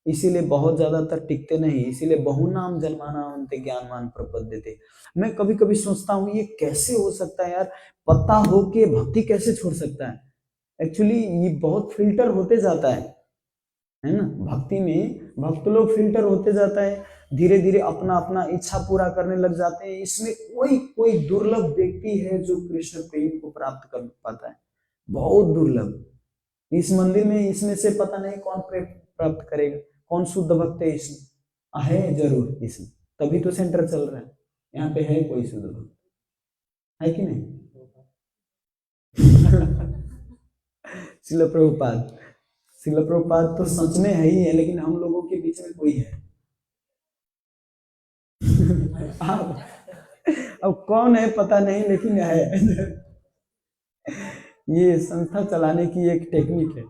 S1: इसीलिए बहुत ज्यादातर टिकते नहीं, इसीलिए बहुनाम जन्माना उनते ज्ञानवान प्रपद्यते। मैं कभी कभी सोचता हूँ ये कैसे हो सकता है यार, पता हो के भक्ति कैसे छोड़ सकता है। एक्चुअली ये बहुत फिल्टर होते जाता है ना, भक्ति में भक्त लोग फिल्टर होते जाता है, धीरे धीरे अपना अपना इच्छा पूरा करने लग जाते हैं। इसमें कोई कोई दुर्लभ व्यक्ति है जो कृष्ण प्रेम को प्राप्त कर पाता है, बहुत दुर्लभ। इस मंदिर में इसमें से पता नहीं कौन प्रेम प्राप्त करेगा, कौन शुद्ध भक्त है इसमें, है जरूर इसमें, तभी तो सेंटर चल रहा है। यहाँ पे है कोई शुद्ध भक्त, है कि नहीं? श्रील प्रभुपाद तो सच में है ही है, लेकिन हम लोगों के बीच में कोई है। अब कौन है पता नहीं, लेकिन है। ये संस्था चलाने की एक टेक्निक है,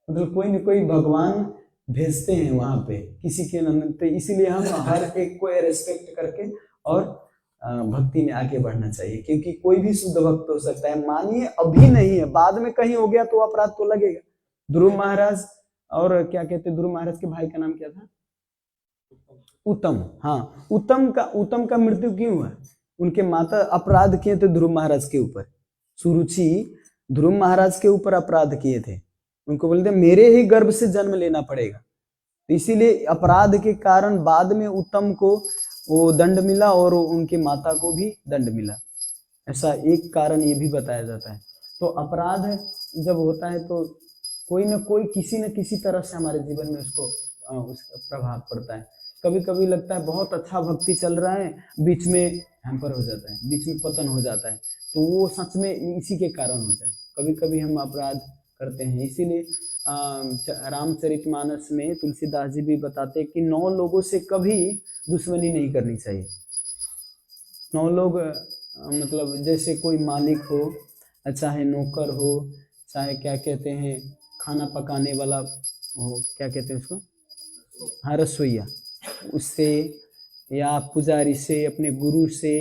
S1: मतलब कोई न कोई भगवान भेजते हैं वहां पे किसी के नंद, तो इसीलिए हम हर एक को रेस्पेक्ट करके और भक्ति में आगे बढ़ना चाहिए, क्योंकि कोई भी शुद्ध भक्त हो सकता है। मानिए अभी नहीं है, बाद में कहीं हो गया तो अपराध तो लगेगा। ध्रुव महाराज और क्या कहते, ध्रुव महाराज के भाई का नाम क्या था? उत्तम। हाँ, उत्तम का मृत्यु क्यों हुआ? उनके माता अपराध किए थे ध्रुव महाराज के ऊपर, सुरुचि ध्रुव महाराज के ऊपर अपराध किए थे, उनको बोलते मेरे ही गर्भ से जन्म लेना पड़ेगा, तो इसीलिए अपराध के कारण बाद में उत्तम को वो दंड मिला और उनकी माता को भी दंड मिला। ऐसा एक कारण ये भी बताया जाता है। तो अपराध जब होता है तो कोई न कोई किसी न किसी तरह से हमारे जीवन में उसका प्रभाव पड़ता है। कभी कभी लगता है बहुत अच्छा भक्ति चल रहा है, बीच में हैम्पर हो जाता है, बीच में पतन हो जाता है, तो वो सच में इसी के कारण होता है। कभी कभी हम अपराध करते हैं, इसीलिए रामचरितमानस में तुलसीदास जी भी बताते हैं कि 9 लोगों से कभी दुश्मनी नहीं करनी चाहिए। 9 लोग मतलब जैसे कोई मालिक हो, चाहे नौकर हो, चाहे क्या कहते हैं खाना पकाने वाला हो, क्या कहते हैं उसको, हाँ रसोईया, उससे या पुजारी से, अपने गुरु से,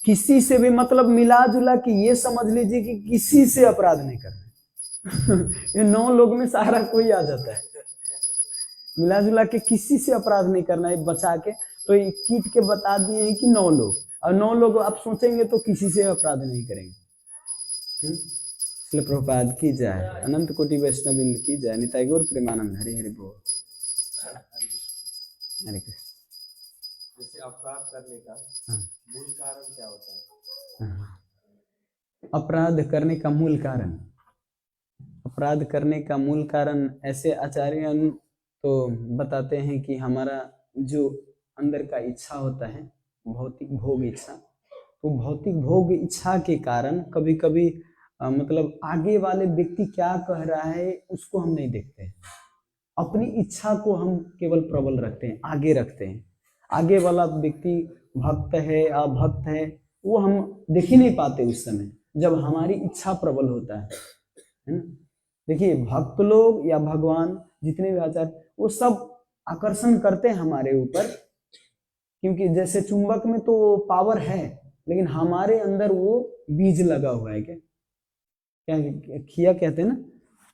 S1: किसी से भी मतलब मिला जुला कि ये समझ लीजिए कि किसी से अपराध नहीं करना। ये 9 लोग में सारा कोई आ जाता है, मिला जुला के किसी से अपराध नहीं करना है, बचा के। तो ये कीट के बता दिए हैं कि 9 लोग, और 9 लोग आप सोचेंगे तो किसी से अपराध नहीं करेंगे। श्रील प्रभुपाद की जय, अनंत कोटि वैष्णववृंद की जय, निताई गौर प्रेमानंद, हरि हरि बोल। हरे कृष्ण।
S2: जैसे अपराध करने का मूल कारण क्या होता है?
S1: अपराध करने का मूल कारण, अपराध करने का मूल कारण ऐसे आचार्य तो बताते हैं कि हमारा जो अंदर का इच्छा होता है, भौतिक भोग इच्छा, तो भौतिक भोग इच्छा के कारण कभी कभी मतलब आगे वाले व्यक्ति क्या कह रहा है उसको हम नहीं देखते हैं, अपनी इच्छा को हम केवल प्रबल रखते हैं, आगे रखते हैं। आगे वाला व्यक्ति भक्त है अभक्त है वो हम देख ही नहीं पाते उस समय जब हमारी इच्छा प्रबल होता है ना। देखिए भक्त लोग या भगवान जितने भी आचार्य वो सब आकर्षण करते हैं हमारे ऊपर, क्योंकि जैसे चुंबक में तो पावर है लेकिन हमारे अंदर वो बीज लगा हुआ है, क्या क्या खिया कहते हैं ना,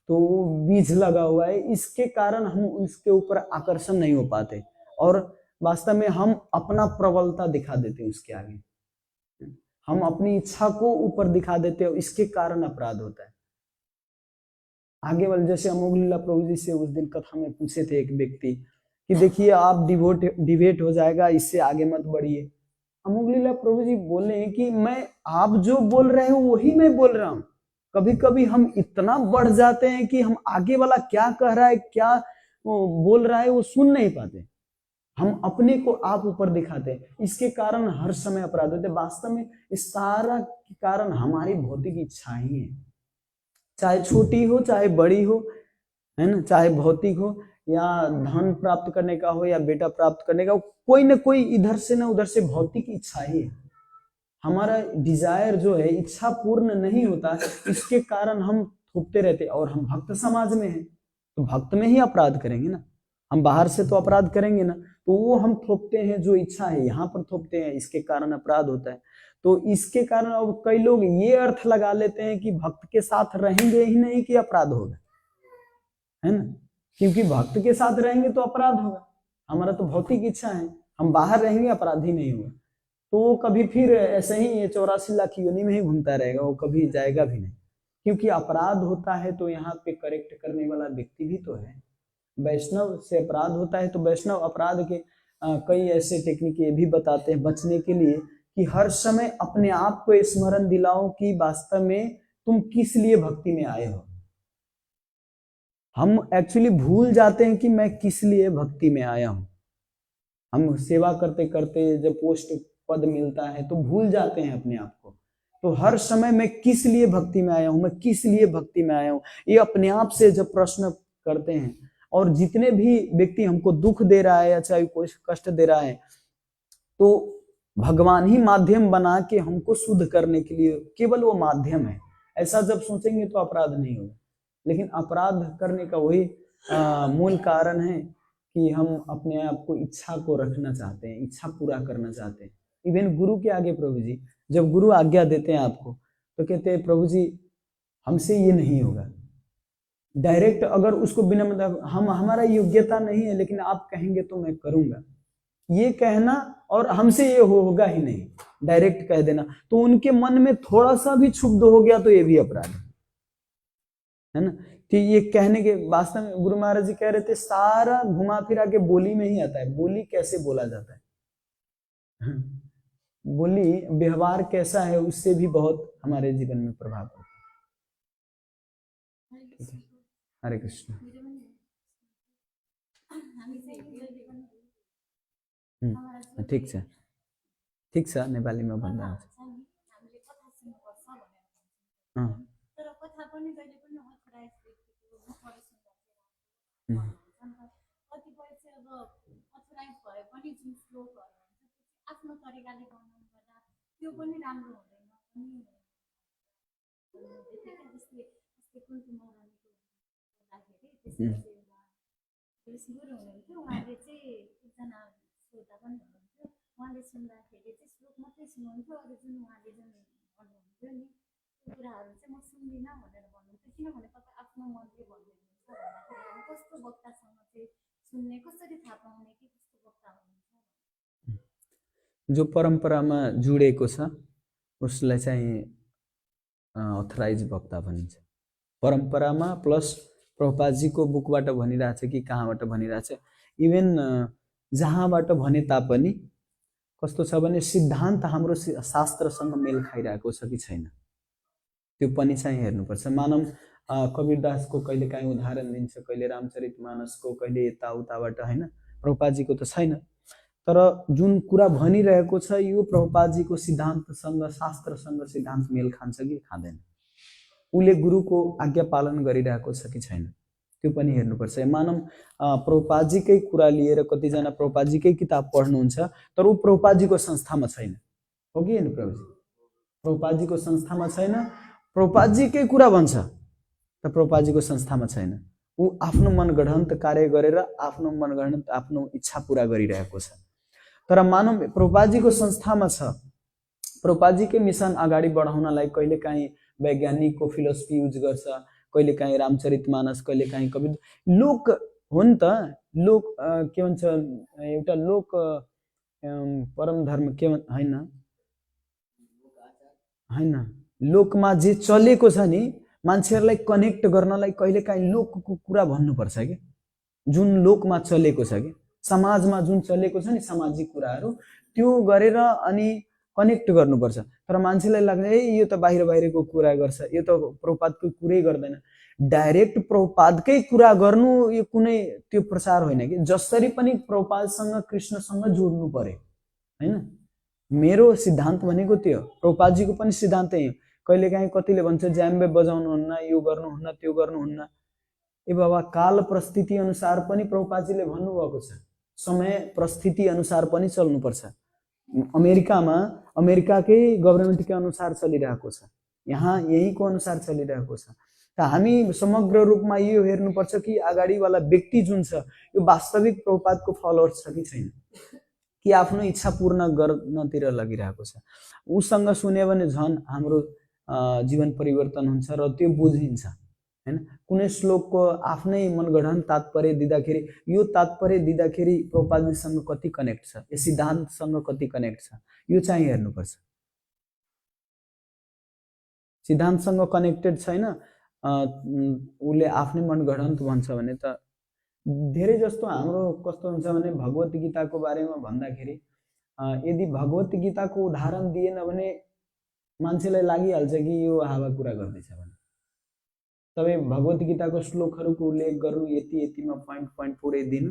S1: तो बीज लगा हुआ है, इसके कारण हम उसके ऊपर आकर्षण नहीं हो पाते और वास्तव में हम अपना प्रबलता दिखा देते हैं उसके आगे, हम अपनी इच्छा को ऊपर दिखा देते हैं, इसके कारण अपराध होता है। आगे वाले जैसे अमोघ लीला प्रभु जी से उस दिन कथा में पूछे थे एक व्यक्ति कि देखिए आप डिबेट हो जाएगा, इससे आगे मत बढ़िए। अमोघ लीला प्रभु जी बोले कि मैं आप जो बोल रहे हो वही मैं बोल रहा हूं। कभी कभी हम इतना बढ़ जाते हैं कि हम आगे वाला क्या कह रहा है क्या बोल रहा है वो सुन नहीं पाते, हम अपने को आप ऊपर दिखाते हैं, इसके कारण हर समय अपराध होते। वास्तव में इस सारा के कारण हमारी भौतिक इच्छा ही है, चाहे छोटी हो चाहे बड़ी हो, है ना, चाहे भौतिक हो या धन प्राप्त करने का हो या बेटा प्राप्त करने का हो, कोई ना कोई इधर से ना उधर से भौतिक इच्छा ही है। हमारा डिजायर जो है इच्छा पूर्ण नहीं होता, इसके कारण हम थोपते रहते, और हम भक्त समाज में हैं तो भक्त में ही अपराध करेंगे ना, हम बाहर से तो अपराध करेंगे ना, तो वो हम थोपते हैं जो इच्छा है यहाँ पर थोपते हैं, इसके कारण अपराध होता है। तो इसके कारण अब कई लोग ये अर्थ लगा लेते हैं कि भक्त के साथ रहेंगे ही नहीं कि अपराध होगा, है ना, क्योंकि भक्त के साथ रहेंगे तो अपराध होगा, हमारा तो भौतिक इच्छा है, हम बाहर रहेंगे अपराध ही नहीं होगा, तो वो कभी फिर ऐसे ही 84 लाख योनि में ही घूमता रहेगा, वो कभी जाएगा भी नहीं, क्योंकि अपराध होता है तो यहाँ पे करेक्ट करने वाला व्यक्ति भी तो है। वैष्णव से अपराध होता है तो वैष्णव अपराध के कई ऐसे टेक्निक ये भी बताते हैं बचने के लिए कि हर समय अपने आप को स्मरण दिलाओ कि वास्तव में तुम किस लिए भक्ति में आए हो। हम एक्चुअली भूल जाते हैं कि मैं किस लिए भक्ति में आया हूं, हम सेवा करते करते जब पोस्ट पद मिलता है तो भूल जाते हैं अपने आप को, तो हर समय मैं किस लिए भक्ति में आया हूं, मैं किस लिए भक्ति में आया हूं, ये अपने आप से जब प्रश्न करते हैं, और जितने भी व्यक्ति हमको दुख दे रहा है या चाहे कोई कष्ट दे रहा है तो भगवान ही माध्यम बना के हमको शुद्ध करने के लिए, केवल वो माध्यम है, ऐसा जब सोचेंगे तो अपराध नहीं होगा। लेकिन अपराध करने का वही मूल कारण है कि हम अपने आप को इच्छा को रखना चाहते हैं, इच्छा पूरा करना चाहते हैं। इवन गुरु के आगे प्रभु जी जब गुरु आज्ञा देते हैं आपको तो कहते हैं प्रभु जी हमसे ये नहीं होगा, डायरेक्ट अगर उसको बिना मतलब हम हमारा योग्यता नहीं है लेकिन आप कहेंगे तो मैं करूंगा, ये कहना और हमसे ये होगा ही नहीं, डायरेक्ट कह देना, तो उनके मन में थोड़ा सा भी क्षुब्ध हो गया तो ये भी अपराध है ना। कि ये कहने के वास्तव में गुरु महाराज जी कह रहे थे सारा घुमा फिरा के बोली में ही आता है, बोली कैसे बोला जाता है, बोली व्यवहार कैसा है उससे भी बहुत हमारे जीवन में प्रभाव पड़ता है। हरे कृष्ण। ठीक छ ठीक छ, नेपालीमा भन्दा हुन्छ। आफ्नो तरिकाले गर्नु पर्दा त्यो पनि राम्रो हुँदैन पनि जस्तै कुन्ती महारानीको हुँदाखेरि गुरु हुनुहुन्थ्यो, उहाँले चाहिँ एकजना श्रोता पनि हुनुहुन्थ्यो, उहाँले सुन्दाखेरि चाहिँ श्लोक मात्रै सुन्नुहुन्थ्यो, अरू जुन उहाँले जुन भन्नुहुन्थ्यो नि त्यो कुराहरू चाहिँ म सुन्दिनँ भनेर भन्नुहुन्थ्यो, किनभने तपाईँ आफ्नो मनले भन्नुहुन्छ भन्दाखेरि कस्तो वक्तासँग चाहिँ सुन्ने, कसरी थाहा पाउने कि कस्तो वक्ता हुनुहुन्छ। जो परम्परामा जुडेको छ उसलाई चाहिँ अथराइज वक्ता भनिन्छ। परम्परामा प्लस प्रभुपादजीको बुकबाट भनिरहेछ कि कहाँबाट भनिरहेछ, इभन जहाँबाट भने तापनि कस्तो छ भने सिद्धान्त हाम्रो शास्त्रसँग मेल खाइरहेको छ कि छैन, त्यो पनि चाहिँ हेर्नुपर्छ। मानव कबीरदासको कहिलेकाहीँ उदाहरण दिन्छ, कहिले रामचरितमानसको, कहिले यताउताबाट होइन, प्रभुपादजीको त छैन। तर जुन कुरा भनिरहेको छ यो प्रभुपादजीको सिद्धान्तसँग, शास्त्रसँग सिद्धान्त मेल खान्छ कि खाँदैन, उसले गुरुको आज्ञा पालन गरिरहेको छ कि छैन, त्यो पनि हेर्नुपर्छ। मानव प्रभुपादजीकै कुरा लिएर कतिजना प्रभुपादजीकै किताब पढ्नुहुन्छ तर ऊ प्रभुपादजीको संस्थामा छैन, हो कि होइन प्रभुजी? प्रभुपादजीको संस्थामा छैन, प्रभुपादजीकै कुरा भन्छ तर प्रभुपादजीको संस्थामा छैन। ऊ आफ्नो मनगढन्त कार्य गरेर आफ्नो मनगढन्त आफ्नो इच्छा पूरा गरिरहेको छ। तर मानव प्रभुपादजीको संस्थामा छ, प्रभुपादजीकै मिसन अगाडि बढाउनलाई कहिलेकाहीँ वैज्ञानिकको फिलोसफी युज गर्छ, कहिलेकाहीँ रामचरितमानस, कहिलेकाहीँ कविता, लोक हो नि त, लोक के भन्छ एउटा लोक परम धर्म के होइन होइन, लोकमा जे चलेको छ नि मान्छेहरूलाई कनेक्ट गर्नलाई कहिलेकाहीँ लोकको कुरा भन्नुपर्छ कि, जुन लोकमा चलेको छ कि, समाजमा जुन चलेको छ नि सामाजिक कुराहरू त्यो गरेर अनि कनेक्ट गर्नुपर्छ। तर मान्छेलाई लाग्छ ए यो त बाहिर बाहिरको कुरा गर्छ, यो त प्रभुपादकै कुरै गर्दैन। डाइरेक्ट प्रभुपादकै कुरा गर्नु यो कुनै त्यो प्रचार होइन कि, जसरी पनि प्रभुपादसँग कृष्णसँग जोड्नु पर्यो होइन। मेरो सिद्धान्त भनेको त्यो, प्रभुपादजीको पनि सिद्धान्त यही हो। कहिलेकाहीँ कतिले भन्छ ज्याम्बे बजाउनुहुन्न, यो गर्नुहुन्न, त्यो गर्नुहुन्न। ए बाबा, काल परिस्थिति अनुसार पनि प्रभुपादजीले भन्नुभएको छ, समय परिस्थिति अनुसार पनि चल्नुपर्छ। अमेरिकामा अमेरिकाकै गभर्मेन्टकै अनुसार चलिरहेको छ, यहाँ यहीँको अनुसार चलिरहेको छ। त हामी समग्र रूपमा यो हेर्नुपर्छ कि अगाडिवाला व्यक्ति जुन छ यो वास्तविक प्रभुपादको फलोअर्स छ कि छैन, कि आफ्नो इच्छा पूर्ण गर्नतिर लगिरहेको छ। उसँग सुन्यो भने झन् हाम्रो जीवन परिवर्तन हुन्छ र त्यो बुझिन्छ हैन। कुनै श्लोकको आफ्नै मनगढन्त तात्पर्य दिँदाखेरि यो तात्पर्य दिँदाखेरि प्रभुपादजीसँग कति कनेक्ट छ, यो सिद्धान्तसँग कति कनेक्ट छ, यो चाहिँ हेर्नुपर्छ। सिद्धान्तसँग कनेक्टेड छैन, उसले आफ्नै मनगढन्त भन्छ भने त धेरै जस्तो हाम्रो कस्तो हुन्छ भने भगवत गीताको बारेमा भन्दाखेरि यदि भगवत गीताको उदाहरण दिएन भने मान्छेलाई लागिहाल्छ कि यो हावा कुरा गर्दैछ भने। तपाईँ भगवत गीताको श्लोकहरूको उल्लेख गर्नु, यति यतिमा पोइन्ट पुरै दिनु,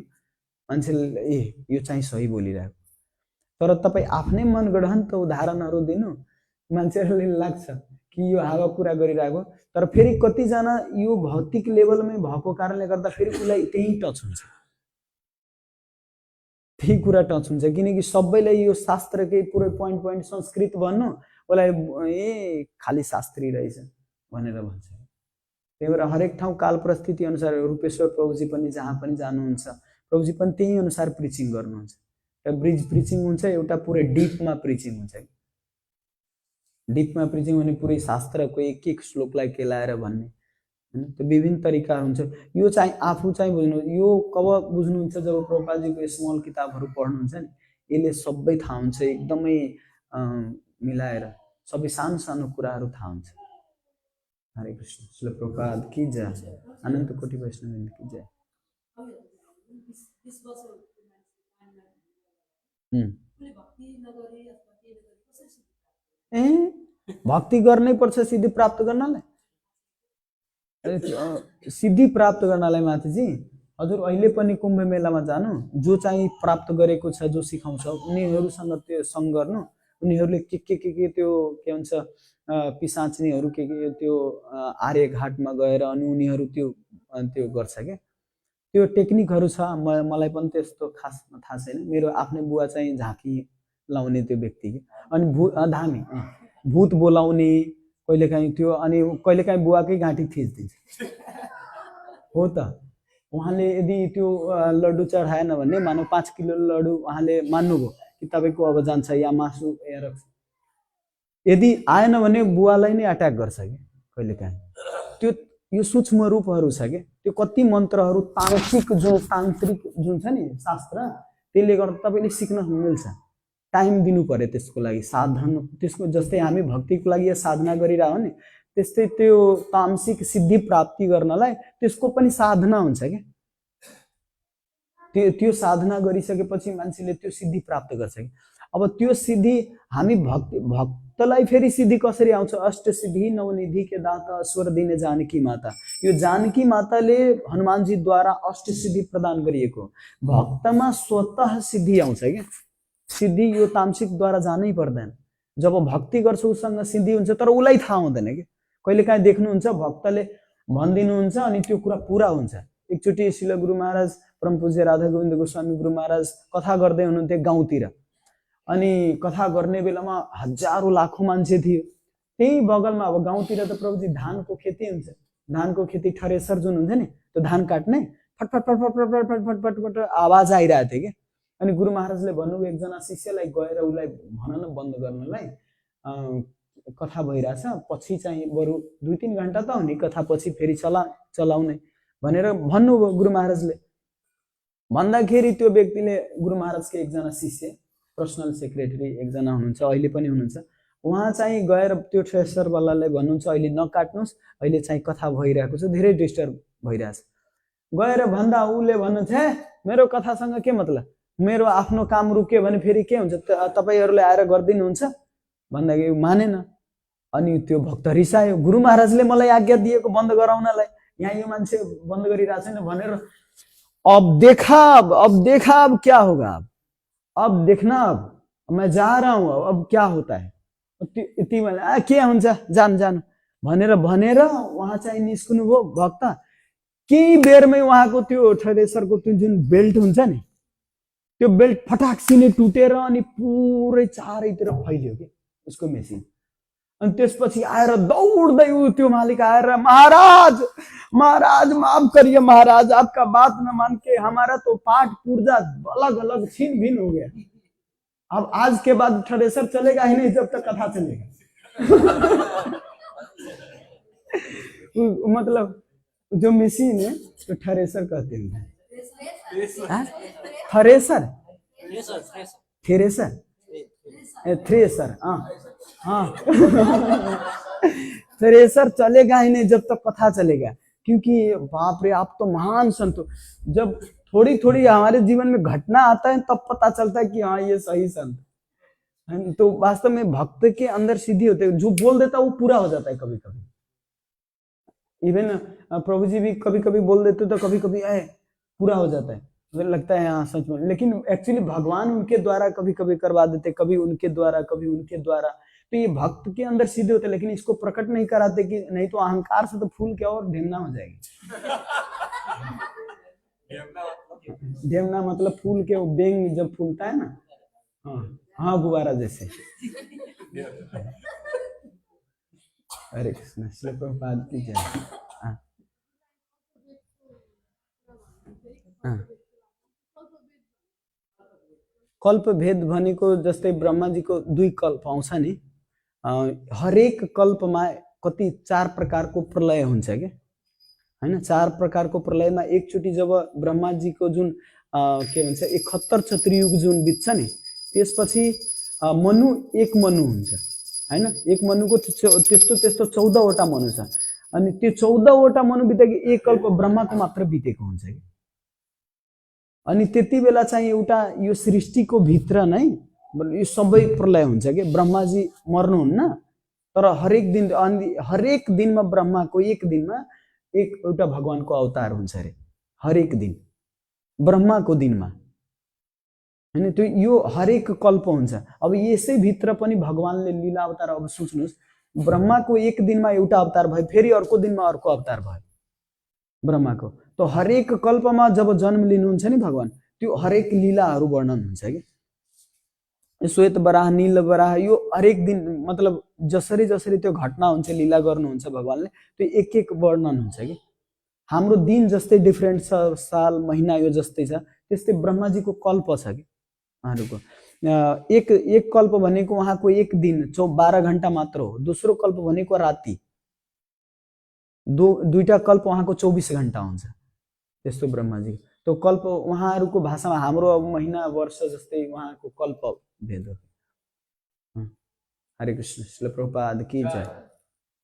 S1: मान्छेले ए यो चाहिँ सही बोलिरहेको। तर तपाईँ आफ्नै मनगढन्त उदाहरणहरू दिनु, मान्छेहरूले लाग्छ कि यो हावा कुरा गरिरहेको। तर फेरि कतिजना यो भौतिक लेभलमै भएको कारणले गर्दा फेरि उसलाई त्यही टच हुन्छ, त्यही कुरा टच हुन्छ, किनकि सबैलाई यो शास्त्रकै पुरै पोइन्ट संस्कृत भन्नु उसलाई ए खाली शास्त्री रहेछ भनेर भन्छ। त्यही भएर हरेक ठाउँ काल परिस्थिति अनुसार रूपेश्वर प्रभुजी पनि जहाँ पनि जानुहुन्छ प्रभुजी पनि त्यही अनुसार प्रिचिङ गर्नुहुन्छ। एउटा ब्रिज प्रिचिङ हुन्छ, एउटा पुरै डिपमा प्रिचिङ हुन्छ। डिपमा प्रिचिङ भने पुरै शास्त्रको एक एक श्लोकलाई केलाएर भन्ने हैन, त्यो विभिन्न तरिकाहरू हुन्छ। यो चाहिँ आफू चाहिँ बुझ्नु, यो कब बुझ्नुहुन्छ जब प्रभुपादजीको स्मल किताबहरू पढ्नुहुन्छ नि, यसले सबै थाहा हुन्छ, एकदमै मिलाएर सबै सानो सानो कुराहरू थाहा हुन्छ। हरे कृष्ण। श्री प्रभुपाद की जय, अनन्त कोटि वैष्णव की जय। भक्ति गर्नै पर्छ सिद्धि प्राप्त गर्नलाई। सिद्धि प्राप्त गर्नलाई माथि हजुर अहिले पनि कुम्भ मेलामा जानु, जो चाहिँ प्राप्त गरेको छ, जो सिकाउँछ उनीहरूसँग त्यो सँग गर्नु। उनीहरूले के त्यो के भन्छ पिसाच्नेहरू के त्यो आर्य घाटमा गएर अनि उनीहरू त्यो गर्छ क्या, त्यो टेक्निकहरू छ। मलाई पनि त्यस्तो खास थाहा छैन। मेरो आफ्नै बुवा चाहिँ झाँकी लाउने त्यो व्यक्ति कि, अनि धामी भूत बोलाउने कहिलेकाहीँ त्यो, अनि कहिलेकाहीँ बुवाकै घाँटी थिचिदिन्छ हो त। उहाँले यदि त्यो लड्डु चढाएन भने मानव 5 किलो लड्डु उहाँले मान्नुभयो कि तपाईँको अब जान्छ या मासु या रक्स, यदि आएन भने बुवालाई नै अट्याक गर्छ कि कहिलेकाहीँ। त्यो यो सूक्ष्म रूपहरू छ कि, त्यो कति मन्त्रहरू तान्त्रिक जुन छ नि शास्त्र, त्यसले गर्दा तपाईँले सिक्न मिल्छ। टाइम दिनु पर्यो त्यसको लागि, साधन त्यसको। जस्तै हामी भक्तिको लागि साधना गरिरह्यो नि, त्यस्तै त्यो तामसिक सिद्धि प्राप्ति गर्नलाई त्यसको पनि साधना हुन्छ क्या। त्यो साधना गरिसकेपछि मान्छेले त्यो सिद्धि प्राप्त गर्छ कि। अब त्यो सिद्धि हामी भक्तलाई फेरि सिद्धि कसरी आउँछ? अष्ट सिद्धि नवनिधि के दाता स्वर दिने जानकी माता। यो जानकी माताले हनुमानजीद्वारा अष्ट सिद्धि प्रदान गरिएको। भक्तमा स्वतः सिद्धि आउँछ क्या। सिद्धि यो तामसिकद्वारा जानै पर्दैन। जब भक्ति गर्छ उसँग सिद्धि हुन्छ, तर उसलाई थाहा हुँदैन कि। कहिलेकाहीँ देख्नुहुन्छ भक्तले भनिदिनुहुन्छ अनि त्यो कुरा पुरा हुन्छ। एकचोटि शिल गुरु महाराज परम पूज्य राधा गोविन्द गोस्वामी गुरु महाराज कथा गर्दै हुनुहुन्थ्यो गाउँतिर। अनि कथा गर्ने बेलामा हजारौं लाखौं मान्छे थियो। त्यही बगलमा अब गाउँतिर त प्रभुजी धानको खेती हुन्छ, धानको खेती थ्रेसर जुन हुन्छ नि, त्यो धान काट्ने फटफट फटफट फटफट फटफट फटफट आवाज आइरहेको थियो कि। अनि गुरु महाराजले भन्नुभयो एकजना शिष्यलाई गएर उसलाई भन न बन्द गर्नलाई, कथा भइरहेछ, पछि चाहिँ बरु 2-3 घण्टा त हुने कथा, पछि फेरि चलाउने भनेर भन्नुभयो गुरु महाराजले। भन्दाखेरि त्यो व्यक्तिले गुरु महाराजको एकजना शिष्य पर्सनल सेक्रेटरी एकजना हुनुहुन्छ, अहिले पनि हुनुहुन्छ, उहाँ चाहिँ गएर त्यो थ्रेसरवालालाई भन्नुहुन्छ अहिले नकाट्नुहोस्, अहिले चाहिँ कथा भइरहेको छ, धेरै डिस्टर्ब भइरहेछ। गएर भन्दा उसले भन्नुहुन्छ हे मेरो कथासँग के मतलब, मेरो आफ्नो काम रुक्यो भने फेरि के हुन्छ, तपाईहरुले आएर गर्दिनुहुन्छ भन्दाखेरि मानेन। अनि त्यो भक्त रिसायो, गुरु महाराजले मलाई आज्ञा दिएको बन्द गराउनलाई, यहाँ यो मान्छे बन्द गरिरहेछ नि भनेर। अब देखा अब क्या होगा, अब देखना, अब मैं जा रहा हूँ, अब क्या होता है। यति भने के हुन्छ जान भनेर उहाँ चाहिँ निस्कनु भयो भक्त। केही बेरमै उहाँको त्यो थ्रेसरको त्यो जुन बेल्ट हुन्छ नि, त्यो बेल्ट फटाक्सिने टुटेर अनि पुरै चारैतिर फैलियो कि उसको मेसिन। अनि त्यसपछि आएर दौड्दै त्यो मालिक आएर महाराज माफ करिए महाराज, आपका बात न मान के हमारा तो पाठ पुर्जा अलग अलग छीन भिन हो गया। अब आज के बाद थ्रेसर चलेगा ही नहीं जब तक कथा चलेगा। मतलब जो मशीन है तो थ्रेसर कहते हैं, थ्रेसर हाँ थ्रेसर चलेगा ही नहीं जब तक कथा चलेगा। क्योंकि बाप रे आप तो महान संत, जब थोड़ी थोड़ी हमारे जीवन में घटना आता है तब पता चलता है कि हाँ ये सही संत है। तो वास्तव में भक्त के अंदर सिद्धि होते है, जो बोल देता है वो पूरा हो जाता है। कभी कभी इवन प्रभु जी भी कभी कभी बोल देते तो कभी कभी पूरा हो जाता है, मुझे लगता है हाँ सच में। लेकिन एक्चुअली भगवान उनके द्वारा कभी कभी करवा देते, कभी उनके द्वारा कभी उनके द्वारा। तो ये भक्त के अंदर सिद्धि होते, लेकिन इसको प्रकट नहीं कराते कि नहीं तो अहंकार से तो फूल के और ढेमना हो जाएगी। ढेमना मतलब फूल के बेंग जब फूलता है ना, हाँ गुब्बारा जैसे। हरे कृष्ण, श्री प्रभुपाद की जय। कल्प भेद भनेको जस्तै ब्रह्माजीको 2 कल्प आउँछ नि, हरेक कल्पमा कति 4 प्रकारको प्रलय हुन्छ के हैन। 4 प्रकारको प्रलयमा एकचोटि जब ब्रह्माजीको जुन के भन्छ 71 चतुर्युग जुन बित्छ नि, त्यसपछि मनु एक मनु हुन्छ हैन। एक मनुको त्यस्तो 14 वटा मनु छ। अनि त्यो 14 वटा मनु बितेको एक कल्प ब्रह्माको मात्र बितेको हुन्छ कि। अनि त्यति बेला चाहिँ एउटा यो सृष्टिको भित्र नै यो सबै प्रलय हुन्छ कि। ब्रह्माजी मर्नुहुन्न, तर हरेक दिनमा ब्रह्माको एक दिनमा एउटा भगवानको अवतार हुन्छ रे, हरेक दिन ब्रह्माको दिनमा हैन। त्यो यो हरेक कल्प हुन्छ। अब यसै भित्र पनि भगवानले लीला अवतार, अब सोच्नुस् ब्रह्माको एक दिनमा एउटा अवतार भयो, फेरि अर्को दिनमा अर्को अवतार भयो ब्रह्माको। तो हरेक कल्पमा जब जन्म लिनुहुन्छ नि भगवान, त्यो हरेक लीलाहरू वर्णन हुन्छ कि। श्वेत वराह, नील वराह, यो हरेक दिन मतलब जसरी जसरी त्यो घटना हुन्छ, लीला गर्नुहुन्छ भगवानले, त्यो एक एक वर्णन हुन्छ कि। हाम्रो दिन जस्तै डिफरेन्ट छ, साल महिना यो जस्तै छ, त्यस्तै ब्रह्माजीको कल्प छ कि उहाँहरूको। एक कल्प भनेको उहाँको एक दिन 12 घण्टा मात्र हो। दोस्रो कल्प भनेको राति, दुईटा कल्प उहाँको 24 घण्टा हुन्छ। त्यस्तो ब्रह्माजी तो कल्प उहाँहरूको भाषामा, हाम्रो अब महिना वर्ष जस्तै उहाँको कल्प भेद हो। हरे कृष्ण, श्री प्रभुपाद की जय।